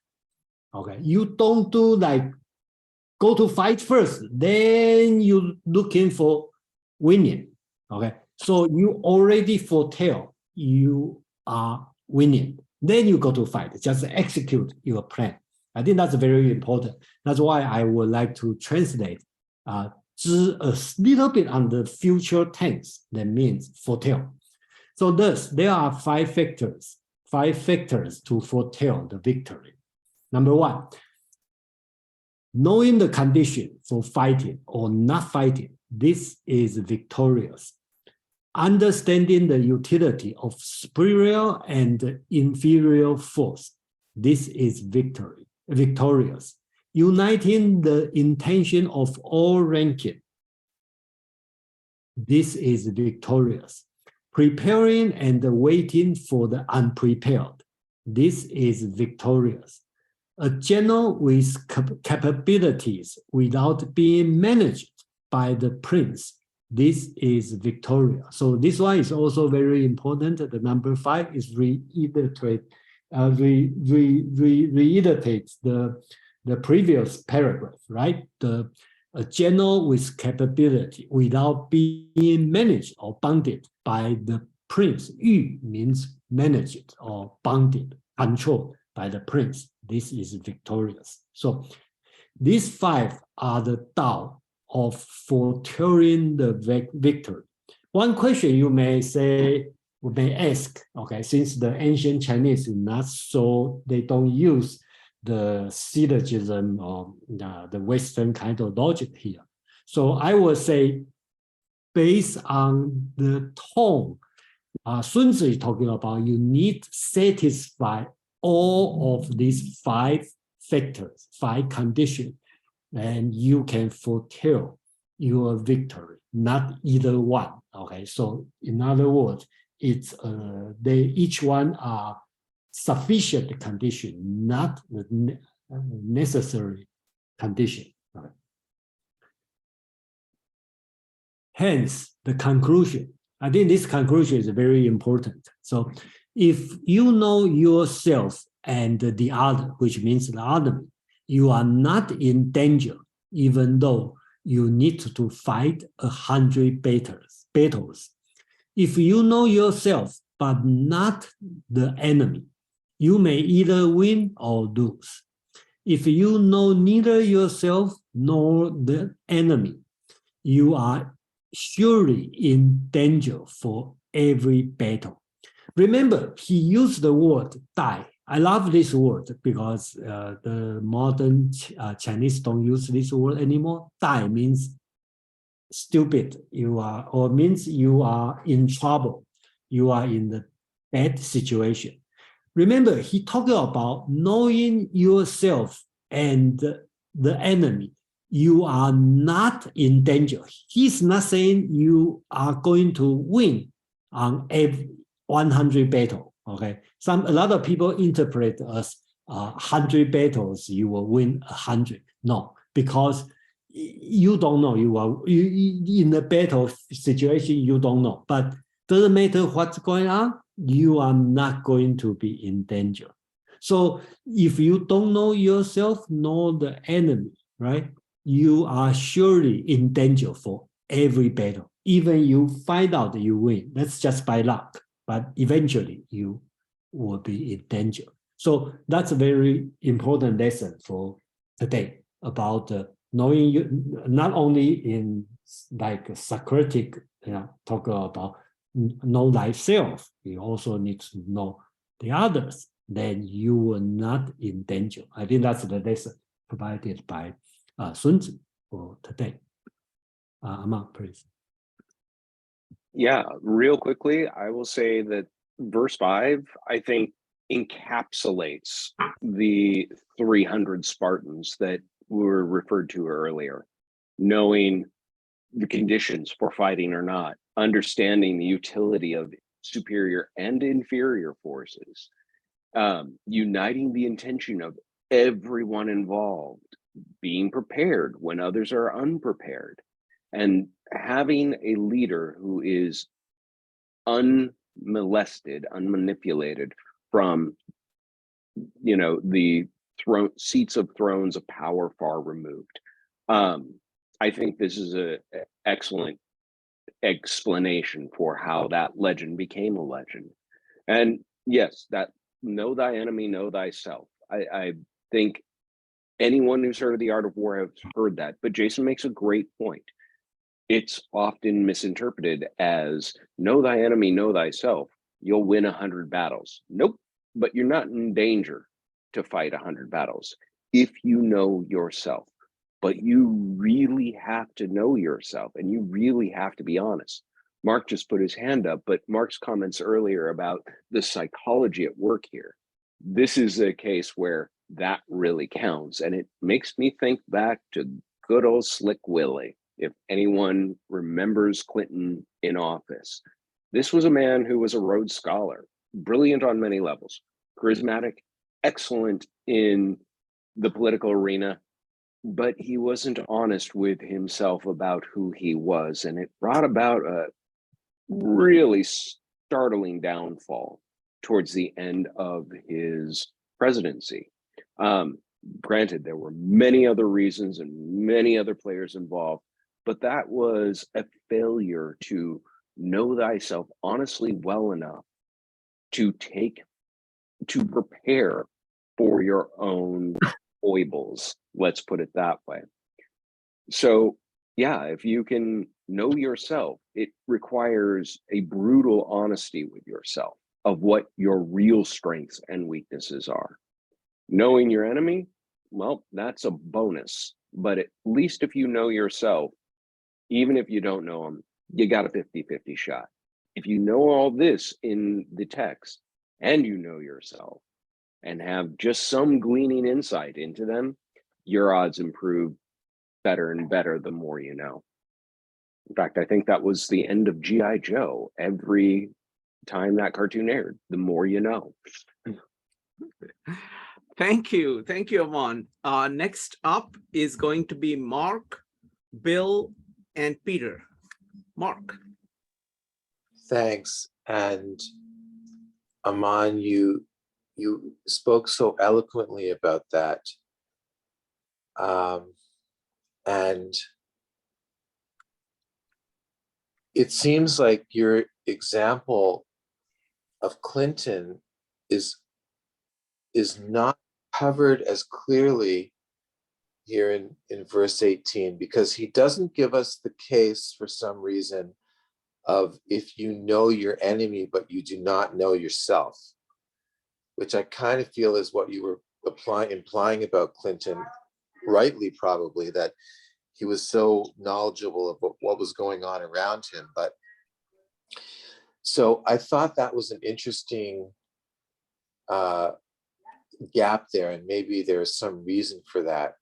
Okay, you don't do like go to fight first, then you looking for winning. Okay, so you already foretell you are winning. Then you go to fight, just execute your plan. I think that's very important. That's why I would like to translate a little bit on the future tense, that means foretell. So thus, there are five factors to foretell the victory. Number one, knowing the condition for fighting or not fighting, this is victorious. Understanding the utility of superior and inferior force, this is victorious. Uniting the intention of all ranking, this is victorious. Preparing and waiting for the unprepared, this is victorious. A general with capabilities without being managed by the prince, this is victorious. So this one is also very important. The number 5 is reiterates the previous paragraph, right? A general with capability without being managed or bounded by the prince. Yu means managed or bounded, controlled by the prince. This is victorious. So these 5 are the Tao of foretelling the victory. One question you may ask, okay, since the ancient Chinese is not so, they don't use the syllogism or the Western kind of logic here. So I would say, based on the tone, Sun Tzu is talking about, you need to satisfy all of these 5 factors, 5 conditions, and you can foretell your victory, not either one. Okay, so in other words, it's each one are sufficient condition, not the necessary condition. Right? Hence, the conclusion. I think this conclusion is very important. So if you know yourself and the other, which means the enemy, you are not in danger, even though you need to fight 100 battles. If you know yourself, but not the enemy, you may either win or lose. If you know neither yourself nor the enemy, you are surely in danger for every battle. Remember, he used the word die. I love this word because the modern Chinese don't use this word anymore. Die means stupid. Means you are in trouble. You are in the bad situation. Remember, he talked about knowing yourself and the enemy. You are not in danger. He's not saying you are going to win on every 100 battle. Okay, a lot of people interpret as 100 battles you will win 100. No, because you don't know. You in the battle situation. You don't know, but doesn't matter what's going on. You are not going to be in danger. So if you don't know yourself nor the enemy, right, you are surely in danger for every battle. Even you find out you win, that's just by luck, but eventually you will be in danger. So that's a very important lesson for today about knowing you, not only in like Socratic, talk about know thyself, you also need to know the others, then you will not in danger. I think that's the lesson provided by Sun Tzu for today. Ama, please. Yeah, real quickly, I will say that verse 5, I think, encapsulates the 300 Spartans that were referred to earlier. Knowing the conditions for fighting or not, understanding the utility of superior and inferior forces, uniting the intention of everyone involved, being prepared when others are unprepared, and having a leader who is unmolested, unmanipulated from the seats of thrones of power far removed. I think this is an excellent explanation for how that legend became a legend. And yes, that know thy enemy, know thyself. I think anyone who's heard of the art of war has heard that, but Jason makes a great point. It's often misinterpreted as know thy enemy, know thyself. You'll win 100 battles. Nope, but you're not in danger to fight 100 battles if you know yourself. But you really have to know yourself, and you really have to be honest. Mark just put his hand up, but Mark's comments earlier about the psychology at work here. This is a case where that really counts, and it makes me think back to good old Slick Willie. If anyone remembers Clinton in office, this was a man who was a Rhodes Scholar, brilliant on many levels, charismatic, excellent in the political arena, but he wasn't honest with himself about who he was, and it brought about a really startling downfall towards the end of his presidency. Granted, there were many other reasons and many other players involved, but that was a failure to know thyself honestly well enough to prepare for your own foibles, let's put it that way. So yeah, if you can know yourself, it requires a brutal honesty with yourself of what your real strengths and weaknesses are. Knowing your enemy, well, that's a bonus, but at least if you know yourself, even if you don't know them, you got a 50-50 shot. If you know all this in the text and you know yourself and have just some gleaning insight into them, your odds improve better and better the more you know. In fact, I think that was the end of G.I. Joe. Every time that cartoon aired, the more you know. Thank you. Thank you, Amon. Next up is going to be Mark, Bill, and Peter. Mark. Thanks. And Amon, you spoke so eloquently about that. And it seems like your example of Clinton is not covered as clearly here in verse 18, because he doesn't give us the case for some reason of if you know your enemy, but you do not know yourself, which I kind of feel is what you were implying about Clinton, rightly probably, that he was so knowledgeable of what was going on around him. But so I thought that was an interesting gap there, and maybe there's some reason for that.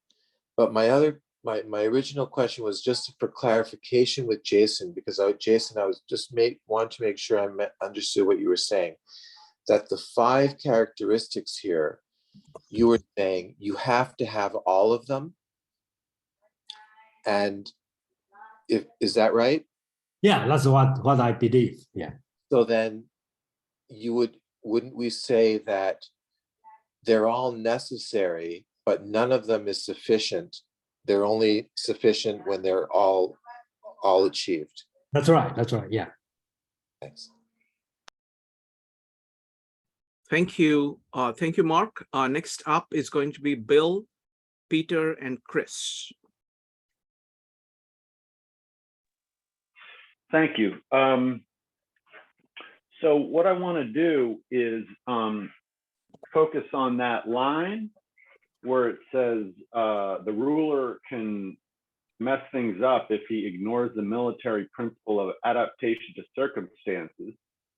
But my original question was just for clarification with Jason, because I was just wanted to make sure I understood what you were saying, that the 5 characteristics here, you were saying you have to have all of them. And is that right? Yeah, that's what I believe. Yeah. So then wouldn't we say that they're all necessary, but none of them is sufficient? They're only sufficient when they're all achieved. That's right. That's right. Yeah. Thanks. Thank you. Thank you, Mark. Next up is going to be Bill, Peter, and Chris. Thank you. So what I want to do is focus on that line where it says the ruler can mess things up if he ignores the military principle of adaptation to circumstances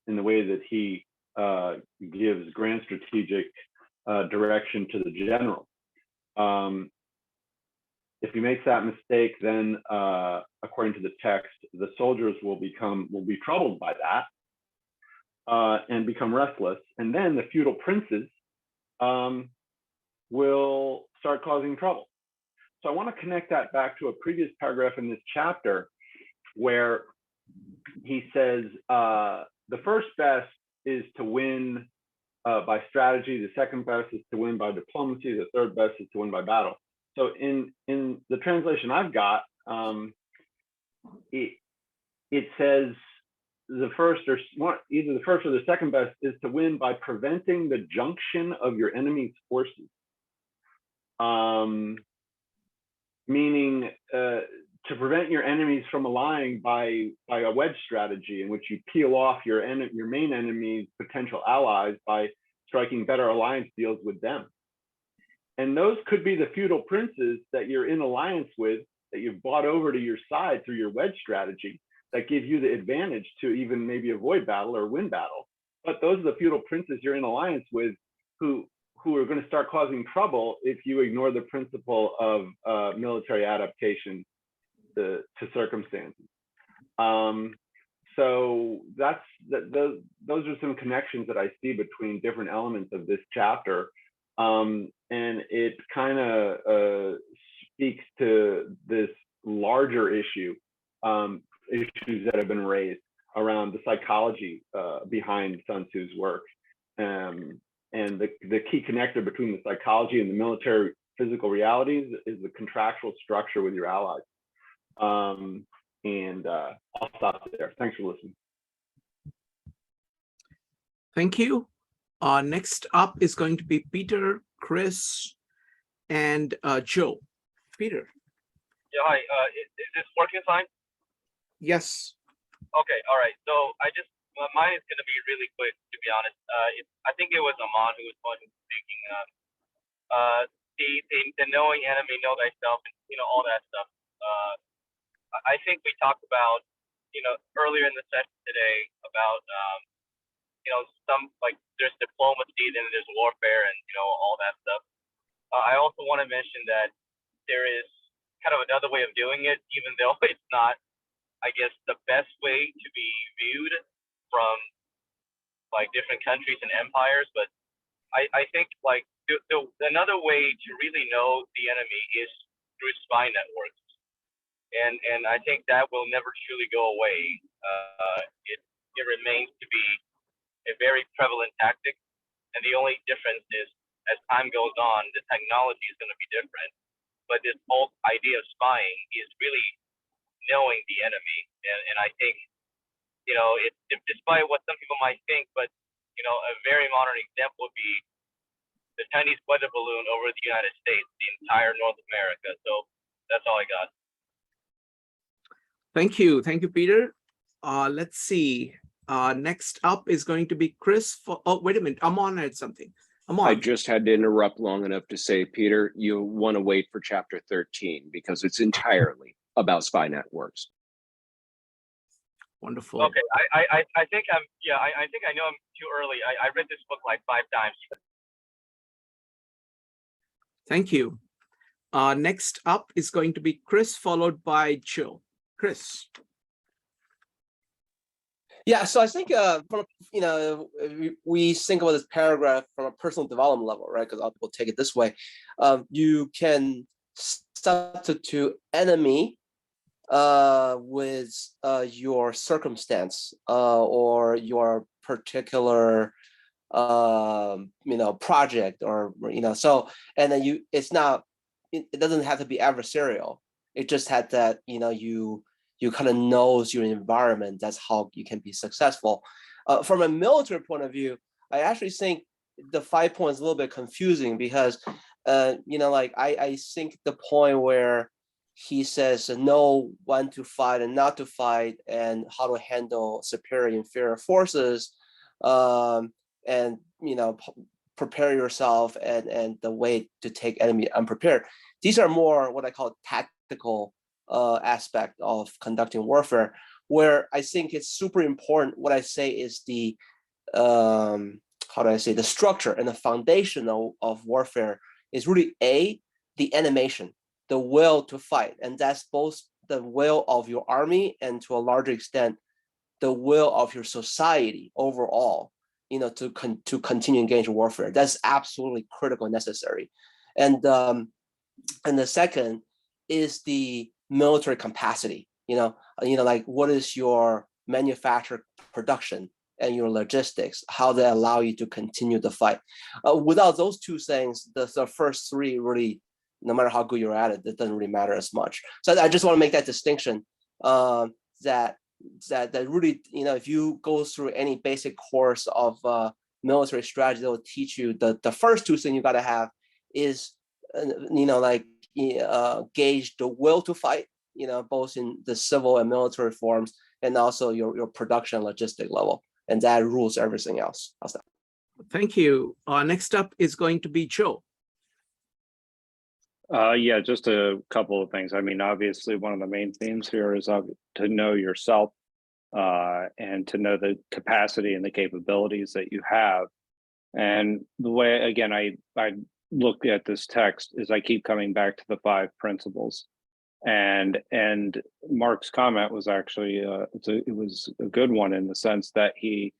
in the way that he gives grand strategic direction to the general. If he makes that mistake, then according to the text, the soldiers will be troubled by that and become restless. And then the feudal princes will start causing trouble. So I want to connect that back to a previous paragraph in this chapter where he says the first best is to win by strategy. The second best is to win by diplomacy. The third best is to win by battle. So in the translation I've got, it says the first or either the first or the second best is to win by preventing the junction of your enemy's forces. Meaning to prevent your enemies from allying by a wedge strategy in which you peel off your main enemy's potential allies by striking better alliance deals with them. And those could be the feudal princes that you're in alliance with, that you've brought over to your side through your wedge strategy, that give you the advantage to even maybe avoid battle or win battle. But those are the feudal princes you're in alliance with who are going to start causing trouble if you ignore the principle of military adaptation to circumstances. So those are some connections that I see between different elements of this chapter. And it kind of speaks to this larger issue, issues that have been raised around the psychology behind Sun Tzu's work. And the key connector between the psychology and the military physical realities is the contractual structure with your allies. I'll stop there. Thanks for listening. Thank you. Next up is going to be Peter, Chris, and Joe. Peter. Yeah, hi. Is this working fine? Yes. Okay, all right. So mine is going to be really quick, to be honest. I think it was Aman who was speaking. The knowing enemy, know thyself, and all that stuff. I think we talked about earlier in the session today about some there's diplomacy, then there's warfare, and all that stuff. I also want to mention that there is kind of another way of doing it, even though it's not, I guess, the best way to be viewed from different countries and empires. But I think another way to really know the enemy is through spy networks, and I think that will never truly go away. It remains to be a very prevalent tactic, and the only difference is as time goes on, the technology is going to be different. But this whole idea of spying is really knowing the enemy, and I think despite what some people might think, but a very modern example would be the Chinese weather balloon over the United States, the entire North America. So that's all I got. Thank you, Peter. Let's see. Next up is going to be Chris. Oh, wait a minute. Aman had something. Aman. I just had to interrupt long enough to say, Peter, you want to wait for chapter 13 because it's entirely about spy networks. Wonderful. Okay, I think I think I know I'm too early. I read this book like 5 times. Thank you. Next up is going to be Chris, followed by Joe. Chris. Yeah, so I think from we think about this paragraph from a personal development level, right? Because other people take it this way. You can substitute enemy with your circumstance or your particular project, or so, and then it doesn't have to be adversarial. It just had that you kind of knows your environment. That's how you can be successful. From a military point of view, I actually think the 5 point is a little bit confusing because, I think the point where he says know when to fight and not to fight, and how to handle superior and inferior forces, and prepare yourself, and the way to take enemy unprepared. These are more what I call tactical aspect of conducting warfare, where I think it's super important. What I say is the the structure and the foundation of warfare is really the animation, the will to fight, and that's both the will of your army and to a larger extent the will of your society overall, to continue engaging warfare. That's absolutely critical and necessary. And the second is the military capacity, like what is your manufacture production and your logistics, how they allow you to continue the fight. Without those two things, the first three really, no matter how good you're at it, it doesn't really matter as much. So I just want to make that distinction, that really, if you go through any basic course of military strategy, they'll teach you the first two things you got to have is, gauge the will to fight, both in the civil and military forms, and also your production logistic level. And that rules everything else. How's that? Thank you. Next up is going to be Joe. Yeah, just a couple of things. I mean, obviously, one of the main themes here is to know yourself and to know the capacity and the capabilities that you have. And the way, again, I look at this text is I keep coming back to the 5 principles. And Mark's comment was actually, it was a good one in the sense that he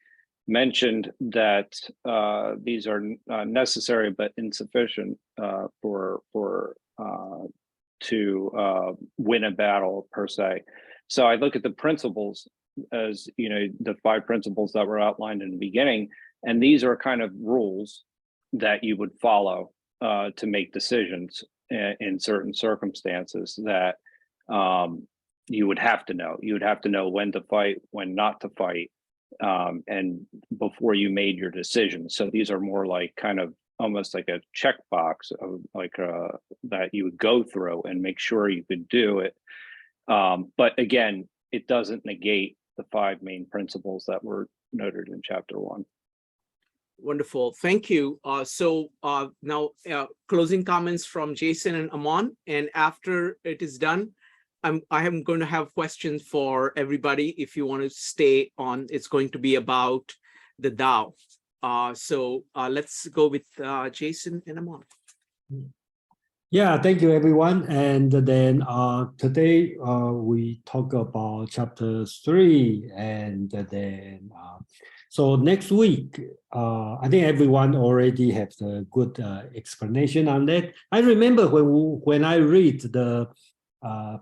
mentioned that these are necessary but insufficient to win a battle per se. So I look at the principles as, the 5 principles that were outlined in the beginning, and these are kind of rules that you would follow to make decisions in certain circumstances that you would have to know. You would have to know when to fight, when not to fight, and before you made your decision. So these are more like kind of almost like a checkbox of like that you would go through and make sure you could do it. But again, it doesn't negate the 5 main principles that were noted in chapter 1. Wonderful. Thank you. So now closing comments from Jason and Aman. And after it is done, I am going to have questions for everybody. If you want to stay on, it's going to be about the Tao. So let's go with Jason and Aman. Yeah, thank you, everyone. And then today we talk about chapter 3, and then so next week, I think everyone already has a good explanation on that. I remember when I read the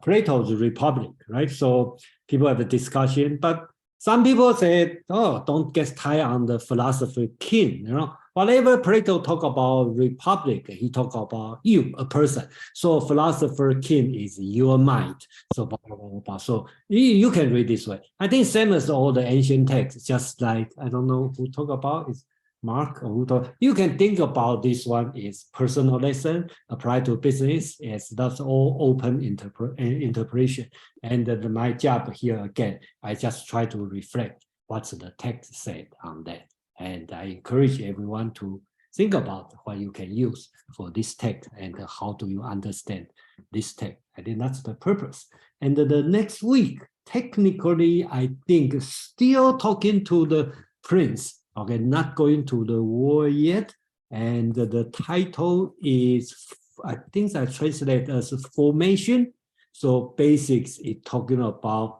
Plato's Republic, right? So people have a discussion, but some people said, "Oh, don't get tied on the philosopher king." Whatever Plato talk about republic, he talk about you, a person. So philosopher king is your mind. So blah, blah, blah, blah. So you can read this way. I think same as all the ancient texts, just like, I don't know who talk about, is Mark or who talk. You can think about this one is personal lesson, apply to business. Yes, that's all open interpretation. And my job here again, I just try to reflect what the text said on that. And I encourage everyone to think about what you can use for this text and how do you understand this text. I think that's the purpose. And the next week, technically, I think still talking to the prince, okay, not going to the war yet. And the title is, I think I translate as formation. So basics is talking about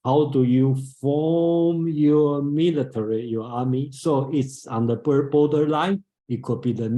how do you form your military, your army? So it's on the borderline. It could be the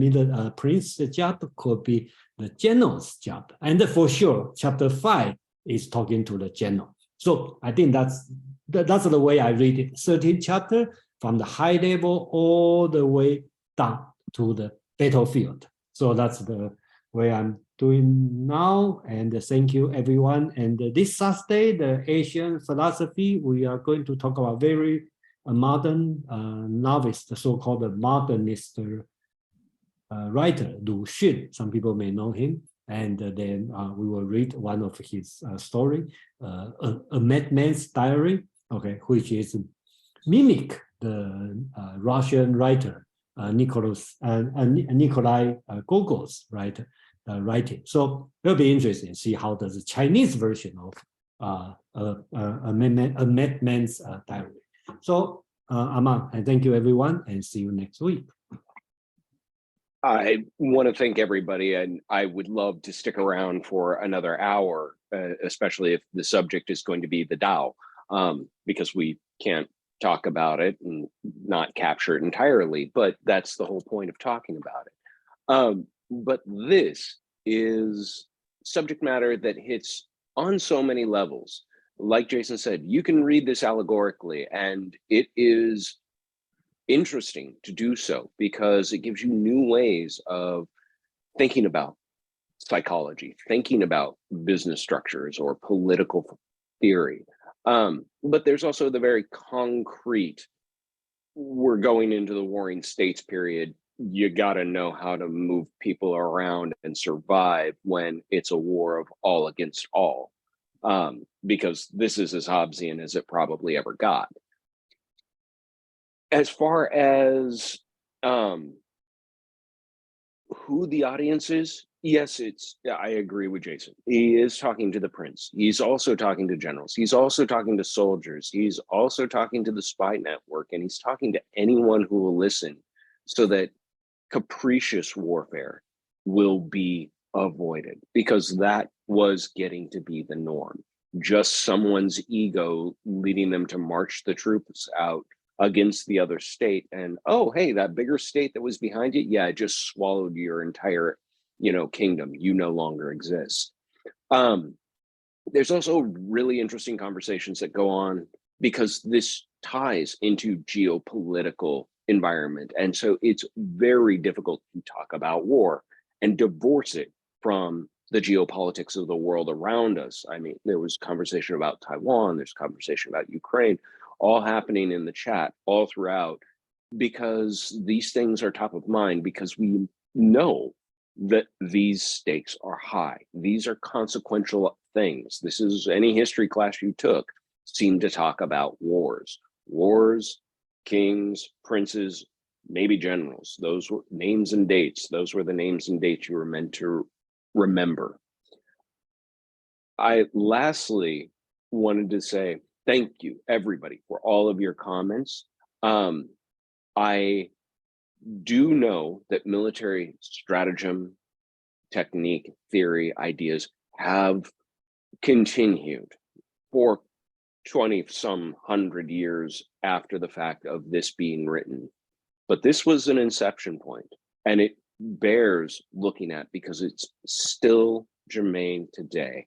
prince's job, could be the general's job. And for sure, chapter 5 is talking to the general. So I think that's the way I read it. 13th chapter from the high level all the way down to the battlefield. So that's the way I'm doing now, and thank you everyone. And this Saturday, the Asian philosophy, we are going to talk about very modern novice, the so-called modernist writer, Lu Xun. Some people may know him. And then we will read one of his story, a Madman's Diary, okay, which is mimic the Russian writer Nikolai Gogol's writing. So it'll be interesting to see how does the Chinese version of a Madman's Diary. So Aman, and thank you everyone, and see you next week. I want to thank everybody, and I would love to stick around for another hour, especially if the subject is going to be the Tao, because we can't talk about it and not capture it entirely, but that's the whole point of talking about it. But this is subject matter that hits on so many levels like Jason said, you can read this allegorically, and it is interesting to do so because it gives you new ways of thinking about psychology, thinking about business structures or political theory. But there's also the very concrete, we're going into the warring states period. You got to know how to move people around and survive when it's a war of all against all, because this is as Hobbesian as it probably ever got. As far as who the audience is, yes, I agree with Jason. He is talking to the prince. He's also talking to generals. He's also talking to soldiers. He's also talking to the spy network, and he's talking to anyone who will listen, so that capricious warfare will be avoided, because that was getting to be the norm. Just someone's ego leading them to march the troops out against the other state, and oh, hey, that bigger state that was behind it, yeah, it just swallowed your entire, kingdom. You no longer exist. There's also really interesting conversations that go on because this ties into geopolitical environment, and so it's very difficult to talk about war and divorce it from the geopolitics of the world around us. I mean, there was conversation about Taiwan, there's conversation about Ukraine, all happening in the chat all throughout, because these things are top of mind, because we know that these stakes are high. These are consequential things. This is, any history class you took seemed to talk about wars, kings, princes, maybe generals. Those were names and dates. Those were the names and dates you were meant to remember. I lastly wanted to say thank you, everybody, for all of your comments. I do know that military stratagem, technique, theory, ideas have continued for 20-some hundred years after the fact of this being written. But this was an inception point, and it bears looking at because it's still germane today.